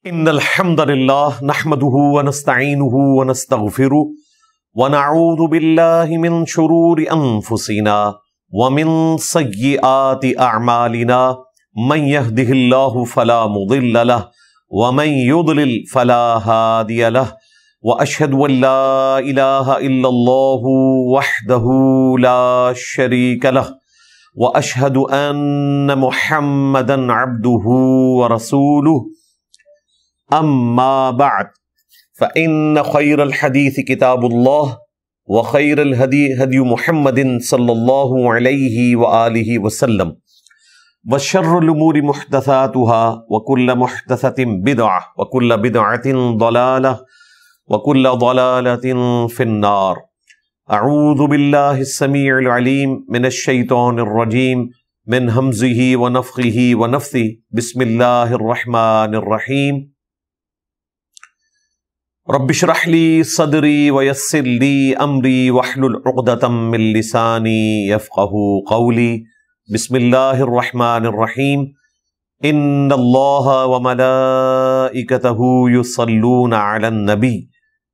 ان الحمد للہ نحمده ونستعینه ونستغفره ونعوذ باللہ من شرور انفسنا ومن سیئات اعمالنا من يهده اللہ فلا مضل له ومن يضلل فلا هادی له واشهد ان لا الہ الا اللہ وحدہ لا شریک له واشهد ان محمدا عبدہ ورسولہ اما بعد فإن خير الحديث كتاب الله وخير الهدي هدي محمد صلى الله عليه وآله وسلم وشر الأمور محدثاتها وكل محدثة بدعة وكل بدعة ضلالة وكل ضلالة في النار. أعوذ بالله السميع العليم من الشيطان الرجيم من همزه ونفخه ونفثه. بسم الله الرحمن الرحيم. رب اشرح لي صدري ويسر لي امري واحلل عقدة من لساني يفقهوا قولي. بسم الله الرحمن الرحيم. ان الله وملائكته يصلون على النبي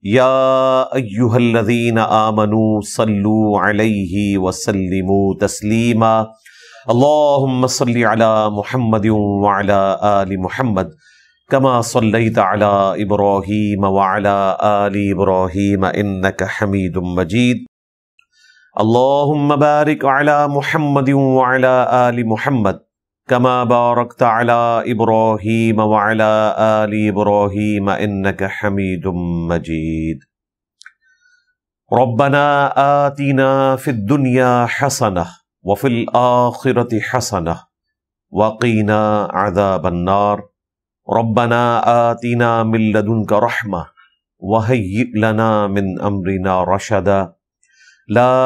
يا ايها الذين آمنوا صلوا عليه وسلموا تسليما. اللهم صل على محمد وعلى آل محمد كما صليت على إبراهيم وعلى آل إبراهيم إنك حميد مجيد. اللهم بارك على محمد وعلى آل محمد كما باركت على إبراهيم وعلى آل إبراهيم إنك حميد مجيد. ربنا آتنا في الدنيا حسنة وفي الآخرة حسنة وقنا عذاب النار. ربنا آتنا من لدنك رحمة وهيئ لنا من أمرنا رشدا. لا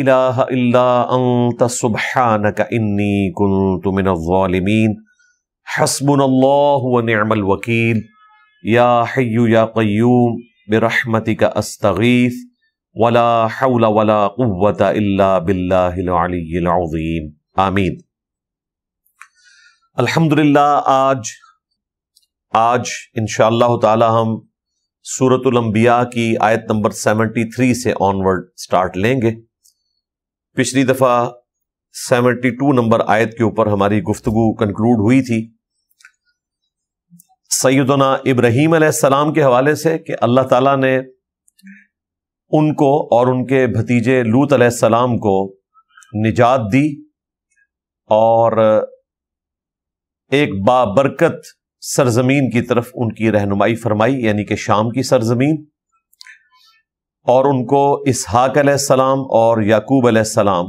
إله إلا أنت سبحانك إني كنت من الظالمين. حسبنا الله ونعم الوكيل. يا حي يا قيوم برحمتك أستغيث ولا حول ولا قوة إلا بالله العلي العظيم. آمین. الحمدللہ آج انشاءاللہ تعالی ہم سورۃ الانبیاء کی آیت نمبر 73 سے آنورڈ سٹارٹ لیں گے. پچھلی دفعہ 72 نمبر آیت کے اوپر ہماری گفتگو کنکلوڈ ہوئی تھی سیدنا ابراہیم علیہ السلام کے حوالے سے کہ اللہ تعالیٰ نے ان کو اور ان کے بھتیجے لوط علیہ السلام کو نجات دی اور ایک بابرکت سرزمین کی طرف ان کی رہنمائی فرمائی، یعنی کہ شام کی سرزمین، اور ان کو اسحاق علیہ السلام اور یعقوب علیہ السلام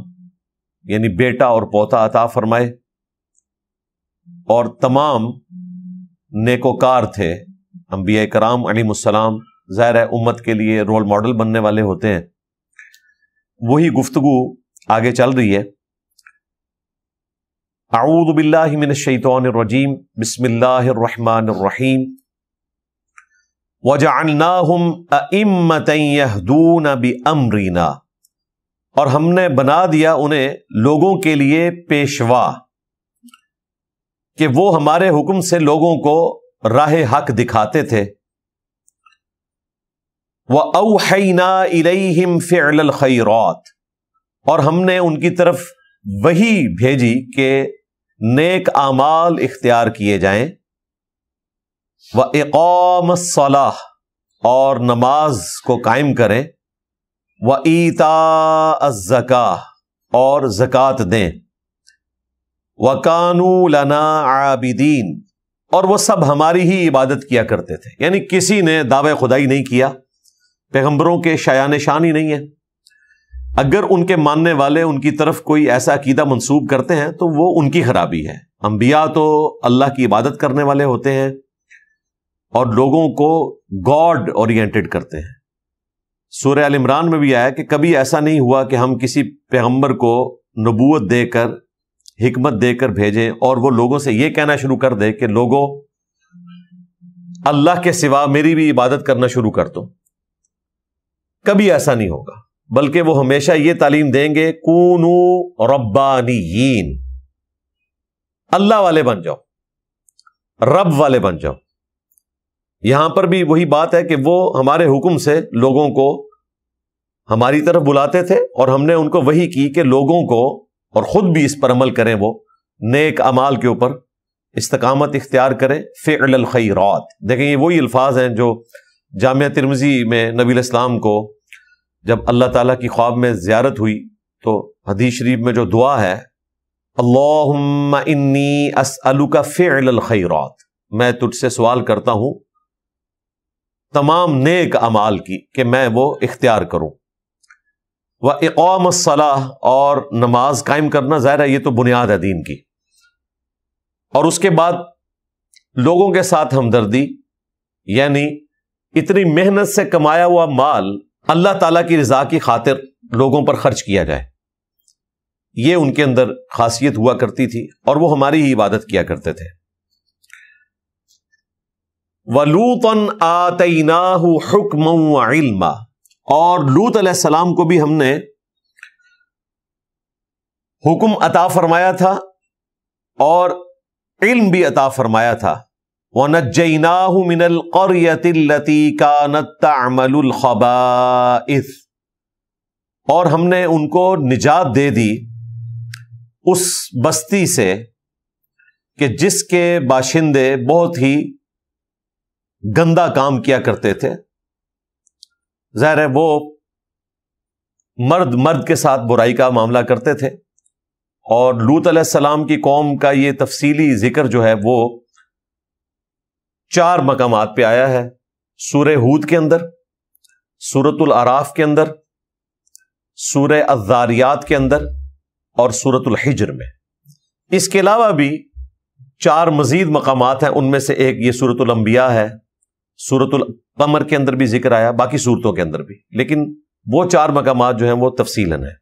یعنی بیٹا اور پوتا عطا فرمائے، اور تمام نیکوکار تھے انبیاء کرام علیہ السلام. ظاہر ہے امت کے لیے رول ماڈل بننے والے ہوتے ہیں. وہی گفتگو آگے چل رہی ہے. اعوذ باللہ من الشیطان الرجیم. بسم اللہ الرحمن الرحیم. وَجَعَلْنَاهُمْ أَئِمَّةً يَهْدُونَ بِأَمْرِنَا، اور ہم نے بنا دیا انہیں لوگوں کے لیے پیشوا کہ وہ ہمارے حکم سے لوگوں کو راہ حق دکھاتے تھے. وَأَوْحَيْنَا إِلَيْهِمْ فِعْلَ الْخَيْرَاتِ، اور ہم نے ان کی طرف وحی بھیجی کہ نیک اعمال اختیار کیے جائیں. وَإِقَامَ الصَّلَاةِ، اور نماز کو قائم کریں. وَإِيتَاءَ الزَّكَاةِ، اور زکوٰۃ دیں. وَكَانُوا لَنَا عَابِدِينَ، اور وہ سب ہماری ہی عبادت کیا کرتے تھے. یعنی کسی نے دعوی خدائی نہیں کیا، پیغمبروں کے شایان شان ہی نہیں ہے. اگر ان کے ماننے والے ان کی طرف کوئی ایسا عقیدہ منسوب کرتے ہیں تو وہ ان کی خرابی ہے. انبیاء تو اللہ کی عبادت کرنے والے ہوتے ہیں اور لوگوں کو گاڈ اورینٹڈ کرتے ہیں. سورہ آل عمران میں بھی آیا کہ کبھی ایسا نہیں ہوا کہ ہم کسی پیغمبر کو نبوت دے کر حکمت دے کر بھیجیں اور وہ لوگوں سے یہ کہنا شروع کر دے کہ لوگوں اللہ کے سوا میری بھی عبادت کرنا شروع کر دو. کبھی ایسا نہیں ہوگا، بلکہ وہ ہمیشہ یہ تعلیم دیں گے کونو ربانیین، اللہ والے بن جاؤ، رب والے بن جاؤ. یہاں پر بھی وہی بات ہے کہ وہ ہمارے حکم سے لوگوں کو ہماری طرف بلاتے تھے اور ہم نے ان کو وحی کی کہ لوگوں کو اور خود بھی اس پر عمل کریں، وہ نیک اعمال کے اوپر استقامت اختیار کریں، فعل الخیرات۔ دیکھیں یہ وہی الفاظ ہیں جو جامعہ ترمذی میں نبی علیہ السلام کو جب اللہ تعالیٰ کی خواب میں زیارت ہوئی تو حدیث شریف میں جو دعا ہے، اللہم انی اسألک فعل الخیرات، میں تجھ سے سوال کرتا ہوں تمام نیک اعمال کی کہ میں وہ اختیار کروں، وَإِقَامَ الصَّلَاةِ، اور نماز قائم کرنا، ظاہر ہے یہ تو بنیاد ہے دین کی، اور اس کے بعد لوگوں کے ساتھ ہمدردی، یعنی اتنی محنت سے کمایا ہوا مال اللہ تعالیٰ کی رضا کی خاطر لوگوں پر خرچ کیا جائے، یہ ان کے اندر خاصیت ہوا کرتی تھی اور وہ ہماری ہی عبادت کیا کرتے تھے۔ وَلُوطًا آتَيْنَاهُ حُكْمًا وَعِلْمًا، اور لوط علیہ السلام کو بھی ہم نے حکم عطا فرمایا تھا اور علم بھی عطا فرمایا تھا۔ وَنَجَّيْنَاهُ مِنَ الْقَرْيَةِ الَّتِي كَانَتْ تَعْمَلُ الْخَبَائِثَ، اور ہم نے ان کو نجات دے دی اس بستی سے کہ جس کے باشندے بہت ہی گندا کام کیا کرتے تھے، ظاہر ہے وہ مرد کے ساتھ برائی کا معاملہ کرتے تھے، اور لوط علیہ السلام کی قوم کا یہ تفصیلی ذکر جو ہے وہ 4 مقامات پہ آیا ہے، سورہ ہود کے اندر، سورۃ الاعراف کے اندر، سورہ الذاریات کے اندر اور سورۃ الحجر میں۔ اس کے علاوہ بھی 4 مزید مقامات ہیں، ان میں سے ایک یہ سورۃ الانبیاء ہے، سورۃ القمر کے اندر بھی ذکر آیا، باقی سورتوں کے اندر بھی، لیکن وہ 4 مقامات جو ہیں وہ تفصیلاً ہیں۔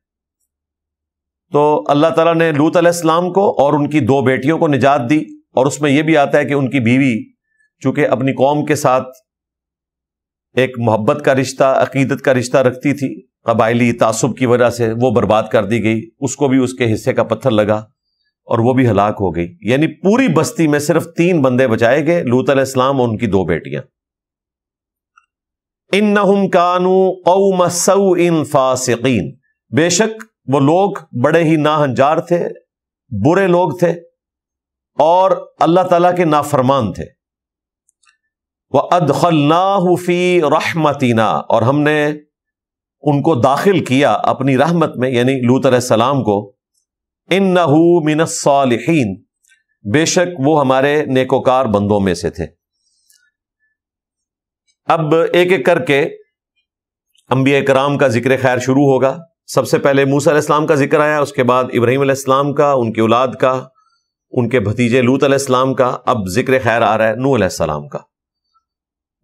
تو اللہ تعالیٰ نے لوط علیہ السلام کو اور ان کی 2 بیٹیوں کو نجات دی، اور اس میں یہ بھی آتا ہے کہ ان کی بیوی چونکہ اپنی قوم کے ساتھ ایک محبت کا رشتہ، عقیدت کا رشتہ رکھتی تھی، قبائلی تعصب کی وجہ سے وہ برباد کر دی گئی، اس کو بھی اس کے حصے کا پتھر لگا اور وہ بھی ہلاک ہو گئی۔ یعنی پوری بستی میں صرف 3 بندے بچائے گئے، لوط علیہ السلام اور ان کی 2 بیٹیاں۔ انہم کانوا قوم سوء فاسقین، بے شک وہ لوگ بڑے ہی ناہنجار تھے، برے لوگ تھے اور اللہ تعالیٰ کے نافرمان تھے۔ وَأَدْخَلْنَاهُ فِي رَحْمَتِنَا، اور ہم نے ان کو داخل کیا اپنی رحمت میں، یعنی لوط علیہ السلام کو۔ إِنَّهُ مِنَ الصَّالِحِينَ، بے شک وہ ہمارے نیکوکار بندوں میں سے تھے۔ اب ایک ایک کر کے انبیاء کرام کا ذکر خیر شروع ہوگا۔ سب سے پہلے موسیٰ علیہ السلام کا ذکر آیا، اس کے بعد ابراہیم علیہ السلام کا، ان کی اولاد کا، ان کے بھتیجے لوط علیہ السلام کا، اب ذکر خیر آ رہا ہے نوح علیہ السلام کا۔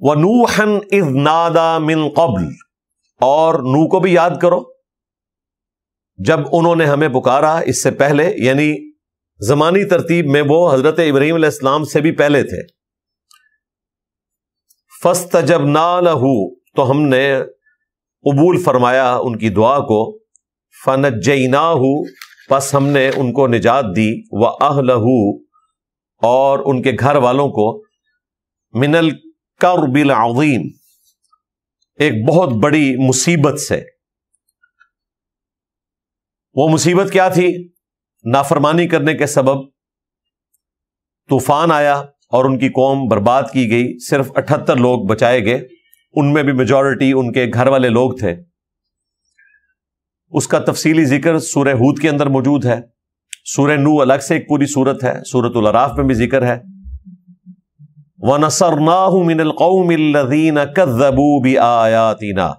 وَنُوحًا إِذْ نَادَى مِن قَبْلُ، اور نوح کو بھی یاد کرو جب انہوں نے ہمیں پکارا اس سے پہلے، یعنی زمانی ترتیب میں وہ حضرت ابراہیم علیہ السلام سے بھی پہلے تھے۔ فَاسْتَجَبْنَا لَهُ، تو ہم نے قبول فرمایا ان کی دعا کو۔ فَنَجَّيْنَاهُ، پس ہم نے ان کو نجات دی، وَأَهْلَهُ، اور ان کے گھر والوں کو، مِنَ الْكَرْبِ الْعَظِيمِ، ایک بہت بڑی مصیبت سے۔ وہ مصیبت کیا تھی؟ نافرمانی کرنے کے سبب طوفان آیا اور ان کی قوم برباد کی گئی، صرف 78 لوگ بچائے گئے، ان میں بھی میجورٹی ان کے گھر والے لوگ تھے۔ اس کا تفصیلی ذکر سورہ ہود کے اندر موجود ہے، سورہ نوح الگ سے ایک پوری سورت ہے، سورۃ الاعراف میں بھی ذکر ہے۔ وَنَصَرْنَاهُ مِنَ الْقَوْمِ الَّذِينَ كَذَّبُوا بِآيَاتِنَا،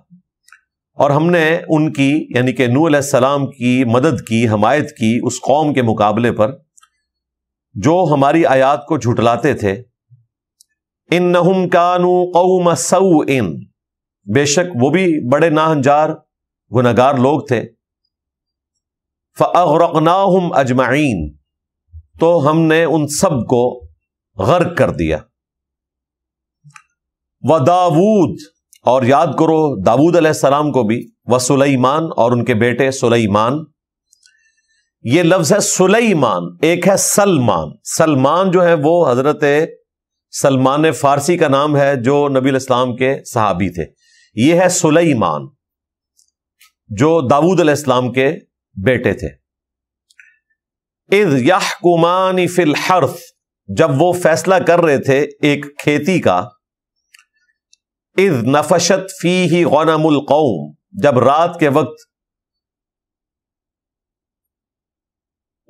اور ہم نے ان کی، یعنی کہ نوح علیہ السلام کی مدد کی، حمایت کی اس قوم کے مقابلے پر جو ہماری آیات کو جھٹلاتے تھے۔ انہم کانوا قوم سوء، بے شک وہ بھی بڑے ناہنجار گنہگار لوگ تھے۔ فاغرقناہم اجمعین، تو ہم نے ان سب کو غرق کر دیا۔ وداود، اور یاد کرو داود علیہ السلام کو بھی، وسلیمان، اور ان کے بیٹے سلیمان۔ یہ لفظ ہے سلیمان، ایک ہے سلمان۔ سلمان جو ہے وہ حضرت سلمان فارسی کا نام ہے جو نبی علیہ السلام کے صحابی تھے. یہ ہے سلیمان جو داؤد علیہ السلام کے بیٹے تھے. اذ یحکمان فی الحرث، جب وہ فیصلہ کر رہے تھے ایک کھیتی کا. اذ نفشت فیہ غنم القوم، جب رات کے وقت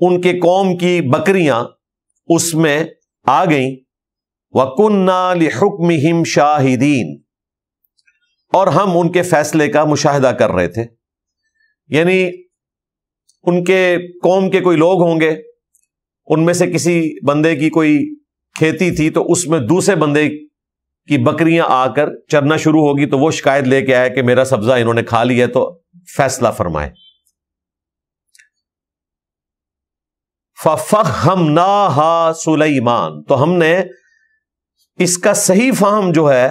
ان کے قوم کی بکریاں اس میں آ گئیں. وَكُنَّا لِحُكْمِهِمْ شَاهِدِينَ، اور ہم ان کے فیصلے کا مشاہدہ کر رہے تھے. یعنی ان کے قوم کے کوئی لوگ ہوں گے، ان میں سے کسی بندے کی کوئی کھیتی تھی تو اس میں دوسرے بندے کی بکریاں آ کر چرنا شروع ہوگی تو وہ شکایت لے کے آیا کہ میرا سبزہ انہوں نے کھا لیا، تو فیصلہ فرمائے. فَفَهَّمْنَاهَا سُلَيْمَانَ، تو ہم نے اس کا صحیح فہم جو ہے،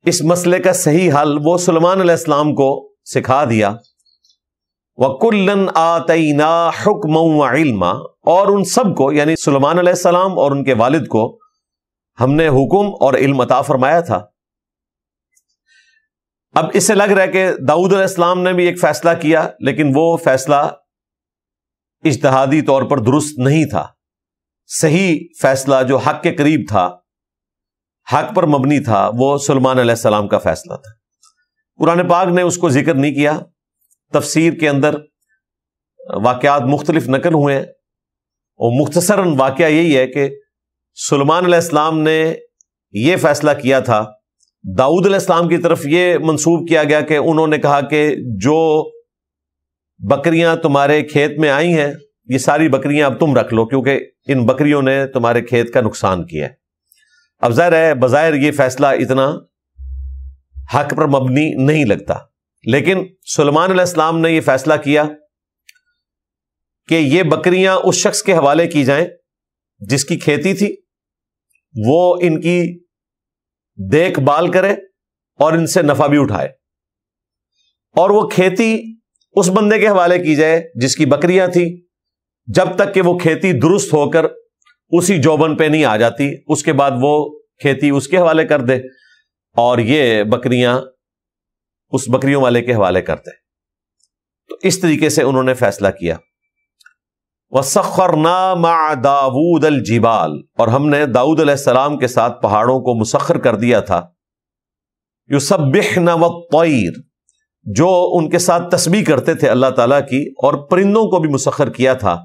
اس مسئلے کا صحیح حل وہ سلیمان علیہ السلام کو سکھا دیا. وَكُلًّا آتَيْنَا حُكْمًا وَعِلْمًا، اور ان سب کو یعنی سلیمان علیہ السلام اور ان کے والد کو ہم نے حکم اور علم عطا فرمایا تھا. اب اس سے لگ رہا ہے کہ داؤد علیہ السلام نے بھی ایک فیصلہ کیا، لیکن وہ فیصلہ اجتہادی طور پر درست نہیں تھا. صحیح فیصلہ جو حق کے قریب تھا، حق پر مبنی تھا، وہ سلیمان علیہ السلام کا فیصلہ تھا. قرآن پاک نے اس کو ذکر نہیں کیا. تفسیر کے اندر واقعات مختلف نقل ہوئے ہیں، اور مختصراً واقعہ یہی ہے کہ سلیمان علیہ السلام نے یہ فیصلہ کیا تھا. داؤد علیہ السلام کی طرف یہ منسوب کیا گیا کہ انہوں نے کہا کہ جو بکریاں تمہارے کھیت میں آئی ہیں یہ ساری بکریاں اب تم رکھ لو، کیونکہ ان بکریوں نے تمہارے کھیت کا نقصان کیا ہے. اب ظاہر ہے بظاہر یہ فیصلہ اتنا حق پر مبنی نہیں لگتا، لیکن سلیمان علیہ السلام نے یہ فیصلہ کیا کہ یہ بکریاں اس شخص کے حوالے کی جائیں جس کی کھیتی تھی، وہ ان کی دیکھ بھال کرے اور ان سے نفع بھی اٹھائے، اور وہ کھیتی اس بندے کے حوالے کی جائے جس کی بکریاں تھی، جب تک کہ وہ کھیتی درست ہو کر اسی جوبن پہ نہیں آ جاتی، اس کے بعد وہ کھیتی اس کے حوالے کر دے اور یہ بکریاں اس بکریوں والے کے حوالے کر دے. تو اس طریقے سے انہوں نے فیصلہ کیا. وَسَخَّرْنَا مَعَ دَاوُودَ الْجِبَالَ، اور ہم نے داؤد علیہ السلام کے ساتھ پہاڑوں کو مسخر کر دیا تھا. يُسَبِّحْنَ وَالطَّيْرَ، جو ان کے ساتھ تسبیح کرتے تھے اللہ تعالیٰ کی، اور پرندوں کو بھی مسخر کیا تھا،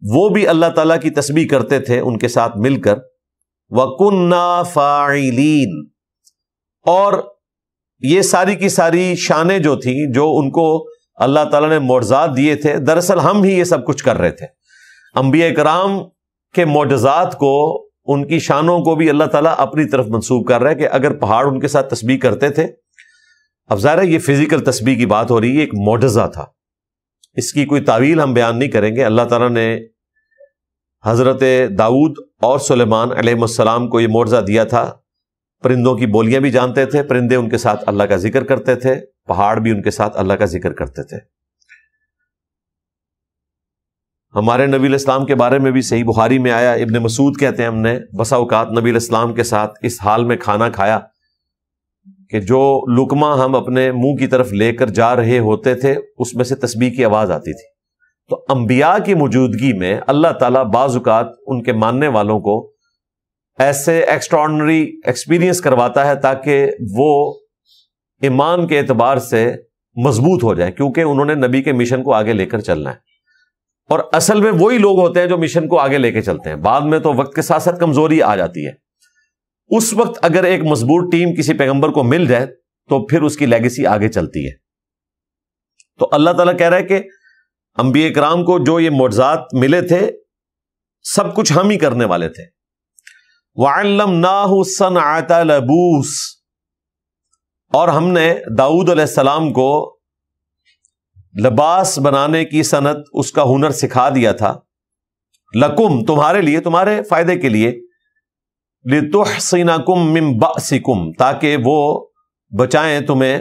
وہ بھی اللہ تعالیٰ کی تسبیح کرتے تھے ان کے ساتھ مل کر. وَكُنَّا فَاعِلِينَ، اور یہ ساری کی ساری شانیں جو تھیں جو ان کو اللہ تعالیٰ نے معجزات دیے تھے، دراصل ہم ہی یہ سب کچھ کر رہے تھے. انبیاء کرام کے معجزات کو، ان کی شانوں کو بھی اللہ تعالیٰ اپنی طرف منسوب کر رہا ہے کہ اگر پہاڑ ان کے ساتھ تسبیح کرتے تھے، اب ظاہر ہے یہ فزیکل تسبیح کی بات ہو رہی ہے، ایک معجزہ تھا، اس کی کوئی تعویل ہم بیان نہیں کریں گے. اللہ تعالیٰ نے حضرت داؤد اور سلیمان علیہ السلام کو یہ معجزہ دیا تھا. پرندوں کی بولیاں بھی جانتے تھے، پرندے ان کے ساتھ اللہ کا ذکر کرتے تھے، پہاڑ بھی ان کے ساتھ اللہ کا ذکر کرتے تھے. ہمارے نبی علیہ السلام کے بارے میں بھی صحیح بخاری میں آیا، ابن مسعود کہتے ہیں ہم نے بسا اوقات نبی علیہ السلام کے ساتھ اس حال میں کھانا کھایا کہ جو لقمہ ہم اپنے منہ کی طرف لے کر جا رہے ہوتے تھے اس میں سے تسبیح کی آواز آتی تھی. تو انبیاء کی موجودگی میں اللہ تعالیٰ بعض اوقات ان کے ماننے والوں کو ایسے ایکسٹراڈنری ایکسپیرینس کرواتا ہے تاکہ وہ ایمان کے اعتبار سے مضبوط ہو جائیں، کیونکہ انہوں نے نبی کے مشن کو آگے لے کر چلنا ہے. اور اصل میں وہی لوگ ہوتے ہیں جو مشن کو آگے لے کے چلتے ہیں. بعد میں تو وقت کے ساتھ ساتھ کمزوری آ جاتی ہے. اس وقت اگر ایک مضبوط ٹیم کسی پیغمبر کو مل جائے تو پھر اس کی لیگیسی آگے چلتی ہے. تو اللہ تعالیٰ کہہ رہا ہے کہ انبیاء کرام کو جو یہ معجزات ملے تھے سب کچھ ہم ہی کرنے والے تھے. وَعَلَّمْنَاهُ صَنْعَةَ لَبُوسٍ، اور ہم نے داؤد علیہ السلام کو لباس بنانے کی صنعت، اس کا ہنر سکھا دیا تھا. لکم، تمہارے لیے، تمہارے فائدے کے لیے. لِتُحْصِنَكُم مِّن بَأْسِكُم، تاکہ وہ بچائیں تمہیں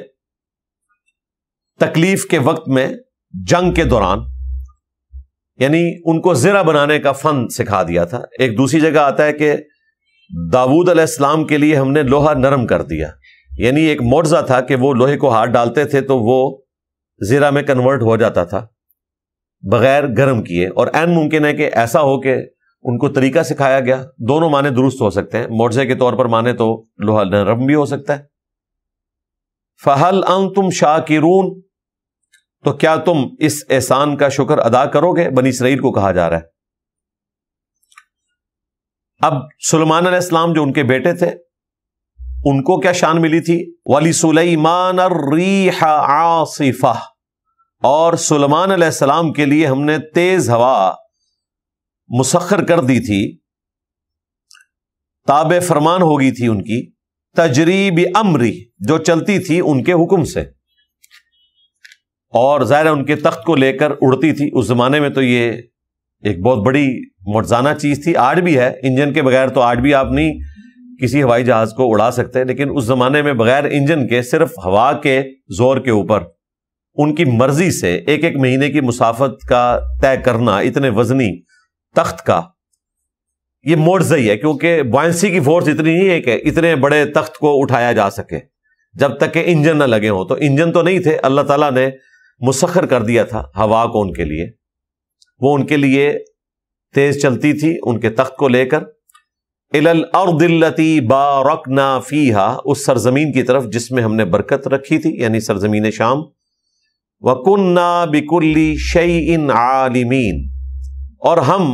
تکلیف کے وقت میں، جنگ کے دوران. یعنی ان کو زرہ بنانے کا فن سکھا دیا تھا. ایک دوسری جگہ آتا ہے کہ داؤد علیہ السلام کے لیے ہم نے لوہا نرم کر دیا، یعنی ایک معجزہ تھا کہ وہ لوہے کو ہاتھ ڈالتے تھے تو وہ زیرہ میں کنورٹ ہو جاتا تھا بغیر گرم کیے، اور عین ممکن ہے کہ ایسا ہو کہ ان کو طریقہ سکھایا گیا۔ دونوں معنی درست ہو سکتے ہیں، معجزے کے طور پر معنی تو لوہا نرم بھی ہو سکتا ہے۔ فَهَلْ أَنْتُمْ شَاكِرُونَ، تو کیا تم اس احسان کا شکر ادا کرو گے؟ بنی اسرائیل کو کہا جا رہا ہے۔ اب سلیمان علیہ السلام جو ان کے بیٹے تھے ان کو کیا شان ملی تھی؟ وَلِسُلَيْمَانَ الرِّيحَ عَاصِفَةً، اور سلیمان علیہ السلام کے لیے ہم نے تیز ہوا مسخر کر دی تھی، تابع فرمان ہوگی تھی ان کی، تجری بِأَمْرِهِ، جو چلتی تھی ان کے حکم سے، اور ظاہر ان کے تخت کو لے کر اڑتی تھی۔ اس زمانے میں تو یہ ایک بہت بڑی معجزانہ چیز تھی، آج بھی ہے، انجن کے بغیر تو آج بھی آپ نہیں کسی ہوائی جہاز کو اڑا سکتے، لیکن اس زمانے میں بغیر انجن کے صرف ہوا کے زور کے اوپر ان کی مرضی سے ایک ایک مہینے کی مسافت کا طے کرنا اتنے وزنی تخت کا، یہ معجزہ ہی ہے، کیونکہ بوائنسی کی فورس اتنی نہیں ہے کہ اتنے بڑے تخت کو اٹھایا جا سکے جب تک کہ انجن نہ لگے ہوں۔ تو انجن تو نہیں تھے، اللہ تعالیٰ نے مسخر کر دیا تھا ہوا کو ان کے لیے، وہ ان کے لیے تیز چلتی تھی ان کے تخت کو لے کر الی الارض التي بارکنا فیہا، اس سرزمین کی طرف جس میں ہم نے برکت رکھی تھی، یعنی سرزمین شام۔ وَكُنَّا بِكُلِّ شَيْءٍ عَالِمِينَ، اور ہم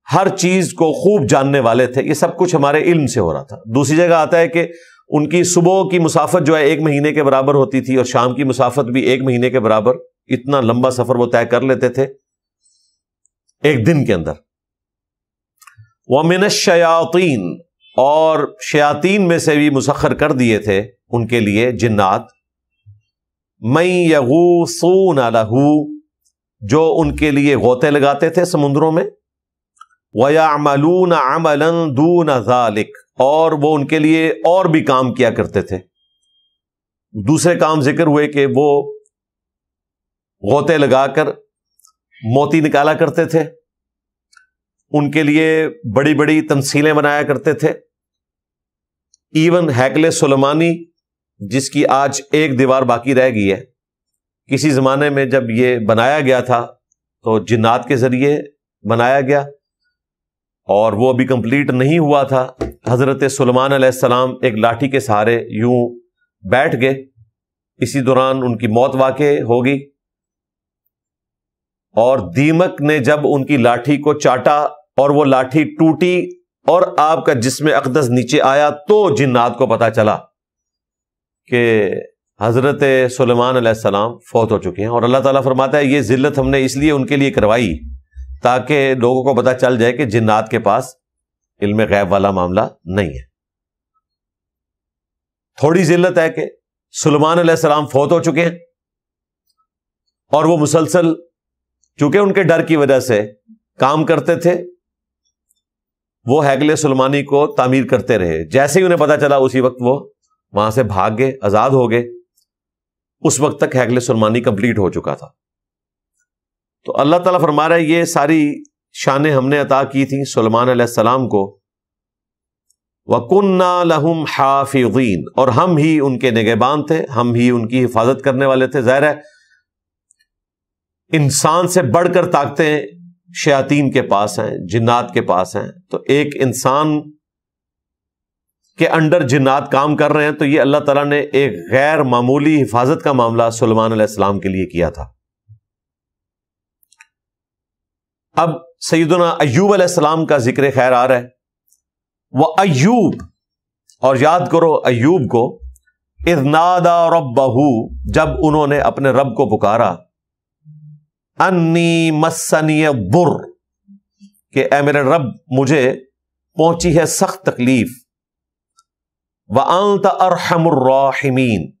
ہر چیز کو خوب جاننے والے تھے، یہ سب کچھ ہمارے علم سے ہو رہا تھا۔ دوسری جگہ آتا ہے کہ ان کی صبح کی مسافت جو ہے 1 مہینے کے برابر ہوتی تھی، اور شام کی مسافت بھی 1 مہینے کے برابر، اتنا لمبا سفر وہ طے کر لیتے تھے ایک دن کے اندر۔ وَمِنَ الشَّيَاطِينِ، اور شیاطین میں سے بھی مسخر کر دیے تھے ان کے لیے جنات، مَن يَغُوصُونَ لَهُ، جو ان کے لیے غوطے لگاتے تھے سمندروں میں، وَيَعْمَلُونَ عَمَلًا دُونَ ذَلِكَ، اور وہ ان کے لیے اور بھی کام کیا کرتے تھے۔ دوسرے کام ذکر ہوئے کہ وہ غوطے لگا کر موتی نکالا کرتے تھے، ان کے لیے بڑی بڑی تمثیلیں بنایا کرتے تھے۔ ایون ہیکل سلیمانی جس کی آج ایک دیوار باقی رہ گئی ہے، کسی زمانے میں جب یہ بنایا گیا تھا تو جنات کے ذریعے بنایا گیا، اور وہ ابھی کمپلیٹ نہیں ہوا تھا۔ حضرت سلیمان علیہ السلام ایک لاٹھی کے سہارے یوں بیٹھ گئے، اسی دوران ان کی موت واقع ہو گئی، اور دیمک نے جب ان کی لاٹھی کو چاٹا اور وہ لاٹھی ٹوٹی اور آپ کا جسم اقدس نیچے آیا، تو جنات کو پتا چلا کہ حضرت سلیمان علیہ السلام فوت ہو چکے ہیں۔ اور اللہ تعالیٰ فرماتا ہے یہ ذلت ہم نے اس لیے ان کے لیے کروائی تاکہ لوگوں کو پتا چل جائے کہ جنات کے پاس علم غیب والا معاملہ نہیں ہے۔ تھوڑی ذلت ہے کہ سلیمان علیہ السلام فوت ہو چکے ہیں، اور وہ مسلسل چونکہ ان کے ڈر کی وجہ سے کام کرتے تھے، وہ ہیکل سلیمانی کو تعمیر کرتے رہے۔ جیسے ہی انہیں پتا چلا اسی وقت وہ وہاں سے بھاگ گئے، آزاد ہو گئے۔ اس وقت تک ہیکل سلیمانی کمپلیٹ ہو چکا تھا۔ تو اللہ تعالیٰ فرما رہا ہے یہ ساری شانیں ہم نے عطا کی تھیں سلیمان علیہ السلام کو۔ وَكُنَّا لَهُمْ حَافِظِينَ، اور ہم ہی ان کے نگہبان تھے، ہم ہی ان کی حفاظت کرنے والے تھے۔ ظاہر ہے انسان سے بڑھ کر طاقتیں شیاطین کے پاس ہیں، جنات کے پاس ہیں، تو ایک انسان کے انڈر جنات کام کر رہے ہیں، تو یہ اللہ تعالیٰ نے ایک غیر معمولی حفاظت کا معاملہ سلیمان علیہ السلام کے لیے کیا تھا۔ اب سیدنا ایوب علیہ السلام کا ذکر خیر آ رہا ہے۔ وَأَيُّوب، اور یاد کرو ایوب کو، اذ نادا ربہ، جب انہوں نے اپنے رب کو پکارا، انی مسنی الضر، کہ اے میرے رب مجھے پہنچی ہے سخت تکلیف، وَأَنْتَ أَرْحَمُ الرَّاحِمِينَ،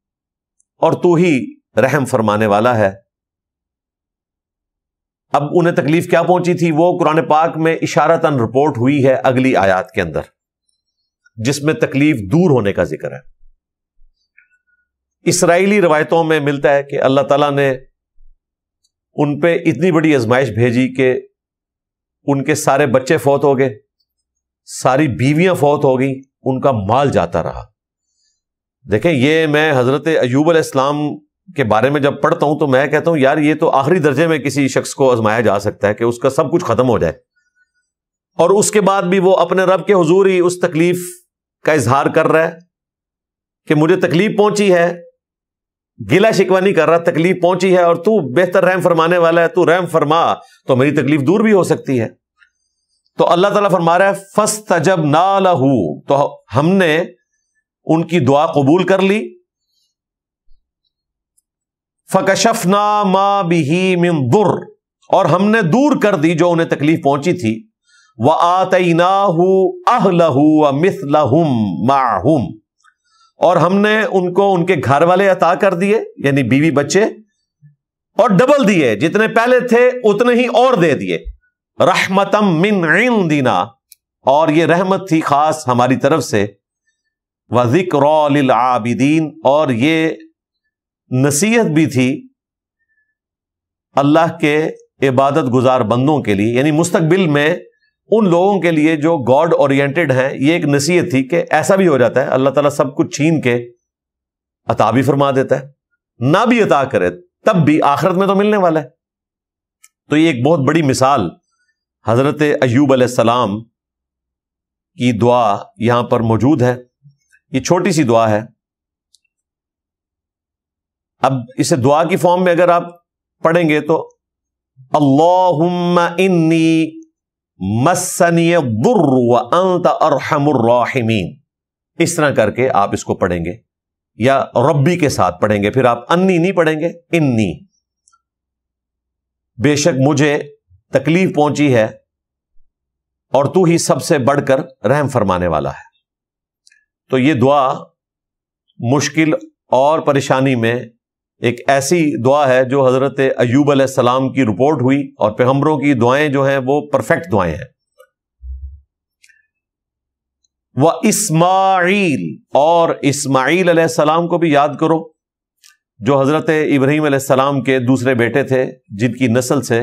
اور تو ہی رحم فرمانے والا ہے۔ اب انہیں تکلیف کیا پہنچی تھی وہ قرآن پاک میں اشارتاً رپورٹ ہوئی ہے اگلی آیات کے اندر، جس میں تکلیف دور ہونے کا ذکر ہے۔ اسرائیلی روایتوں میں ملتا ہے کہ اللہ تعالیٰ نے ان پہ اتنی بڑی آزمائش بھیجی کہ ان کے سارے بچے فوت ہو گئے، ساری بیویاں فوت ہو گئیں، ان کا مال جاتا رہا۔ دیکھیں یہ میں حضرت ایوب علیہ السلام کے بارے میں جب پڑھتا ہوں تو میں کہتا ہوں یار یہ تو آخری درجے میں کسی شخص کو آزمایا جا سکتا ہے کہ اس کا سب کچھ ختم ہو جائے، اور اس کے بعد بھی وہ اپنے رب کے حضور ہی اس تکلیف کا اظہار کر رہا ہے کہ مجھے تکلیف پہنچی ہے، گلا شکوہ نہیں کر رہا، تکلیف پہنچی ہے اور تو بہتر رحم فرمانے والا ہے، تو رحم فرما تو میری تکلیف دور بھی ہو سکتی ہے۔ تو اللہ تعالیٰ فرما رہا ہے فَاسْتَجَبْنَا لَهُ، تو ہم نے ان کی دعا قبول کر لی، فَكَشَفْنَا مَا بِهِ مِن ضُرٍّ، اور ہم نے دور کر دی جو انہیں تکلیف پہنچی تھی، وَآتَيْنَاهُ أَهْلَهُ وَمِثْلَهُمْ مَعَهُمْ، اور ہم نے ان کو ان کے گھر والے عطا کر دیے، یعنی بیوی بچے، اور ڈبل دیے، جتنے پہلے تھے اتنے ہی اور دے دیے، رحمتم من عندنا، اور یہ رحمت تھی خاص ہماری طرف سے، وذکری للعابدین، اور یہ نصیحت بھی تھی اللہ کے عبادت گزار بندوں کے لیے، یعنی مستقبل میں ان لوگوں کے لیے جو گاڈ اورینٹڈ ہیں، یہ ایک نصیحت تھی کہ ایسا بھی ہو جاتا ہے اللہ تعالیٰ سب کچھ چھین کے عطا بھی فرما دیتا ہے، نہ بھی عطا کرے تب بھی آخرت میں تو ملنے والا ہے۔ تو یہ ایک بہت بڑی مثال حضرت ایوب علیہ السلام کی دعا یہاں پر موجود ہے۔ یہ چھوٹی سی دعا ہے، اب اسے دعا کی فارم میں اگر آپ پڑھیں گے تو اللہم انی مسنی الضر وانت ارحم الراحمین، اس طرح کر کے آپ اس کو پڑھیں گے، یا ربی کے ساتھ پڑھیں گے، پھر آپ انی نہیں پڑھیں گے، انی، بے شک مجھے تکلیف پہنچی ہے اور تو ہی سب سے بڑھ کر رحم فرمانے والا ہے۔ تو یہ دعا مشکل اور پریشانی میں ایک ایسی دعا ہے جو حضرت ایوب علیہ السلام کی رپورٹ ہوئی، اور پیغمبروں کی دعائیں جو ہیں وہ پرفیکٹ دعائیں ہیں۔ وَإِسْمَاعِيل، اور اسماعیل علیہ السلام کو بھی یاد کرو، جو حضرت ابراہیم علیہ السلام کے دوسرے بیٹے تھے، جن کی نسل سے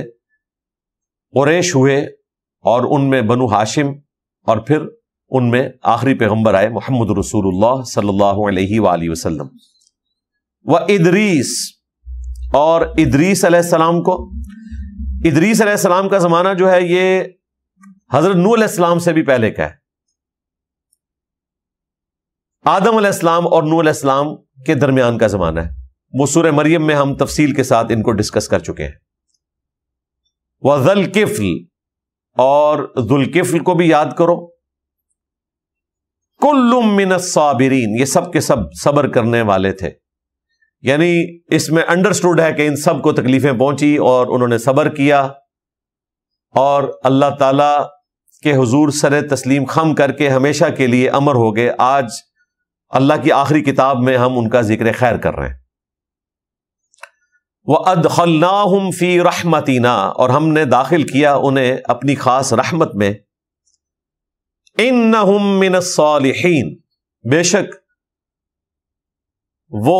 قریش ہوئے، اور ان میں بنو ہاشم، اور پھر ان میں آخری پیغمبر آئے محمد رسول اللہ صلی اللہ علیہ وآلہ وسلم۔ وَإِدْرِيس، اور ادریس علیہ السلام کو، ادریس علیہ السلام کا زمانہ جو ہے یہ حضرت نوح علیہ السلام سے بھی پہلے کا ہے۔ آدم علیہ السلام اور نوح علیہ السلام کے درمیان کا زمانہ ہے، وہ سورہ مریم میں ہم تفصیل کے ساتھ ان کو ڈسکس کر چکے ہیں۔ وَذَا الْكِفْلِ، اور ذو الکفل کو بھی یاد کرو۔ کل من الصابرین، یہ سب کے سب صبر کرنے والے تھے، یعنی اس میں انڈرسٹوڈ ہے کہ ان سب کو تکلیفیں پہنچی اور انہوں نے صبر کیا، اور اللہ تعالی کے حضور سر تسلیم خم کر کے ہمیشہ کے لیے امر ہو گئے۔ آج اللہ کی آخری کتاب میں ہم ان کا ذکر خیر کر رہے ہیں۔ وَأَدْخَلْنَاهُمْ فِي رَحْمَتِنَا، اور ہم نے داخل کیا انہیں اپنی خاص رحمت میں۔ إِنَّهُمْ مِنَ الصَّالِحِينَ، بے شک وہ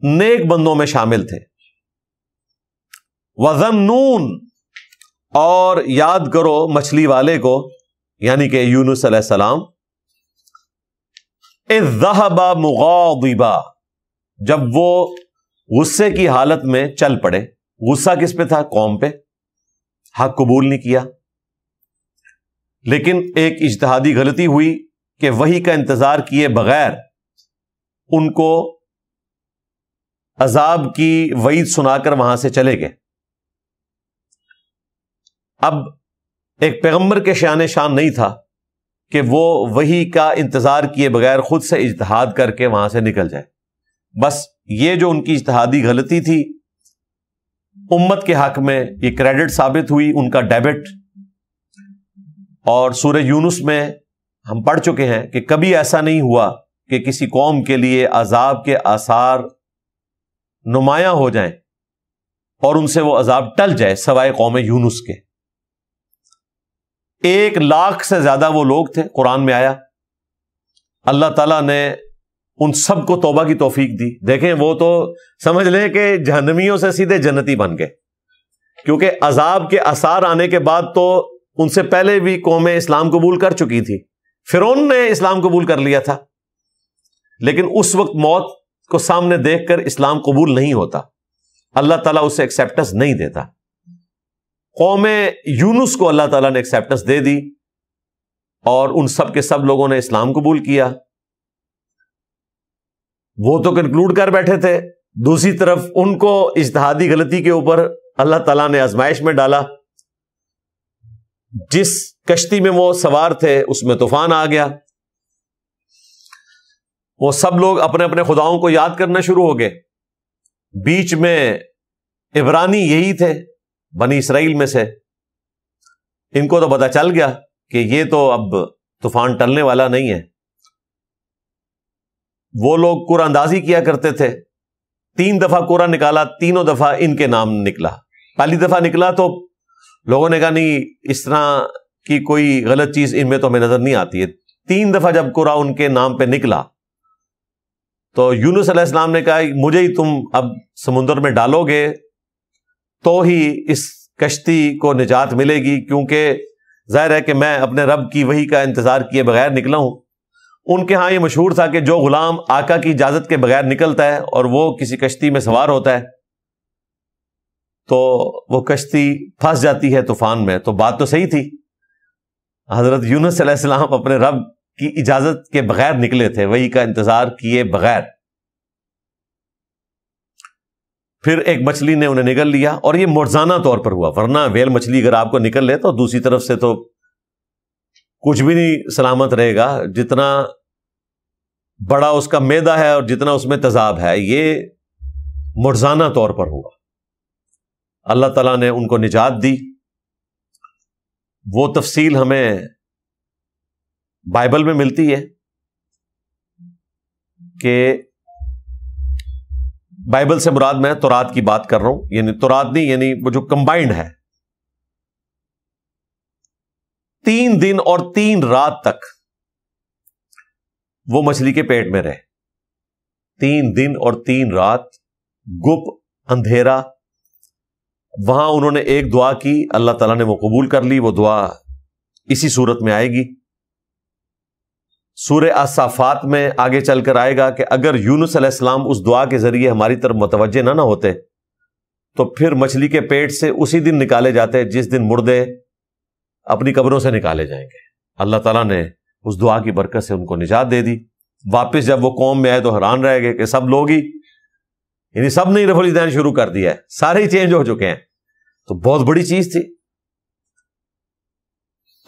نیک بندوں میں شامل تھے۔ وَذَنُّونَ، اور یاد کرو مچھلی والے کو، یعنی کہ یونس علیہ السلام، اذ ذهب مغاضبا، جب وہ غصے کی حالت میں چل پڑے۔ غصہ کس پہ تھا؟ قوم پہ، حق قبول نہیں کیا، لیکن ایک اجتہادی غلطی ہوئی کہ وحی کا انتظار کیے بغیر ان کو عذاب کی وعید سنا کر وہاں سے چلے گئے۔ اب ایک پیغمبر کے شان نہیں تھا کہ وہ وحی کا انتظار کیے بغیر خود سے اجتہاد کر کے وہاں سے نکل جائے۔ بس یہ جو ان کی اجتہادی غلطی تھی، امت کے حق میں یہ کریڈٹ ثابت ہوئی، ان کا ڈیبٹ۔ اور سورہ یونس میں ہم پڑھ چکے ہیں کہ کبھی ایسا نہیں ہوا کہ کسی قوم کے لیے عذاب کے آثار نمایاں ہو جائیں اور ان سے وہ عذاب ٹل جائے، سوائے قوم یونس کے۔ 1,00,000 سے زیادہ وہ لوگ تھے، قرآن میں آیا۔ اللہ تعالیٰ نے ان سب کو توبہ کی توفیق دی۔ دیکھیں وہ تو سمجھ لیں کہ جہنمیوں سے سیدھے جنتی بن گئے، کیونکہ عذاب کے آثار آنے کے بعد تو ان سے پہلے بھی قومیں اسلام قبول کر چکی تھی. فرعون نے اسلام قبول کر لیا تھا، لیکن اس وقت موت کو سامنے دیکھ کر اسلام قبول نہیں ہوتا، اللہ تعالیٰ اسے ایکسیپٹنس نہیں دیتا. قوم یونس کو اللہ تعالیٰ نے ایکسیپٹنس دے دی اور ان سب کے سب لوگوں نے اسلام قبول کیا. وہ تو کنکلوڈ کر بیٹھے تھے، دوسری طرف ان کو اجتہادی غلطی کے اوپر اللہ تعالیٰ نے آزمائش میں ڈالا. جس کشتی میں وہ سوار تھے اس میں طوفان آ گیا. وہ سب لوگ اپنے اپنے خداؤں کو یاد کرنا شروع ہو گئے. بیچ میں عبرانی یہی تھے بنی اسرائیل میں سے. ان کو تو پتہ چل گیا کہ یہ تو اب طوفان ٹلنے والا نہیں ہے. وہ لوگ قرآن اندازی کیا کرتے تھے. 3 دفعہ قرآن نکالا، تینوں دفعہ ان کے نام نکلا. پہلی دفعہ نکلا تو لوگوں نے کہا نہیں، اس طرح کی کوئی غلط چیز ان میں تو ہمیں نظر نہیں آتی ہے. 3 دفعہ جب قرآن ان کے نام پہ نکلا تو یونس علیہ السلام نے کہا مجھے ہی تم اب سمندر میں ڈالو گے تو ہی اس کشتی کو نجات ملے گی، کیونکہ ظاہر ہے کہ میں اپنے رب کی وحی کا انتظار کیے بغیر نکلا ہوں. ان کے ہاں یہ مشہور تھا کہ جو غلام آقا کی اجازت کے بغیر نکلتا ہے اور وہ کسی کشتی میں سوار ہوتا ہے تو وہ کشتی پھنس جاتی ہے طوفان میں. تو بات تو صحیح تھی، حضرت یونس علیہ السلام اپنے رب کی اجازت کے بغیر نکلے تھے، وحی کا انتظار کیے بغیر. پھر ایک مچھلی نے انہیں نگل لیا، اور یہ معجزانہ طور پر ہوا، ورنہ ویل مچھلی اگر آپ کو نکل لے تو دوسری طرف سے تو کچھ بھی نہیں سلامت رہے گا. جتنا بڑا اس کا معدہ ہے اور جتنا اس میں تذاب ہے، یہ معجزانہ طور پر ہوا. اللہ تعالیٰ نے ان کو نجات دی. وہ تفصیل ہمیں بائبل میں ملتی ہے کہ بائبل سے مراد میں تورات کی بات کر رہا ہوں، یعنی تورات نہیں، یعنی وہ جو کمبائنڈ ہے. 3 دن اور 3 رات تک وہ مچھلی کے پیٹ میں رہے. 3 دن اور 3 رات گپ اندھیرا. وہاں انہوں نے ایک دعا کی، اللہ تعالیٰ نے وہ قبول کر لی. وہ دعا اسی صورت میں آئے گی. سورہ الصافات میں آگے چل کر آئے گا کہ اگر یونس علیہ السلام اس دعا کے ذریعے ہماری طرف متوجہ نہ ہوتے تو پھر مچھلی کے پیٹ سے اسی دن نکالے جاتے جس دن مردے اپنی قبروں سے نکالے جائیں گے. اللہ تعالیٰ نے اس دعا کی برکت سے ان کو نجات دے دی. واپس جب وہ قوم میں آئے تو حیران رہ گئے کہ سب لوگ ہی، یعنی سب نے رفع الیدین شروع کر دیا ہے، سارے ہی چینج ہو چکے ہیں. تو بہت بڑی چیز تھی.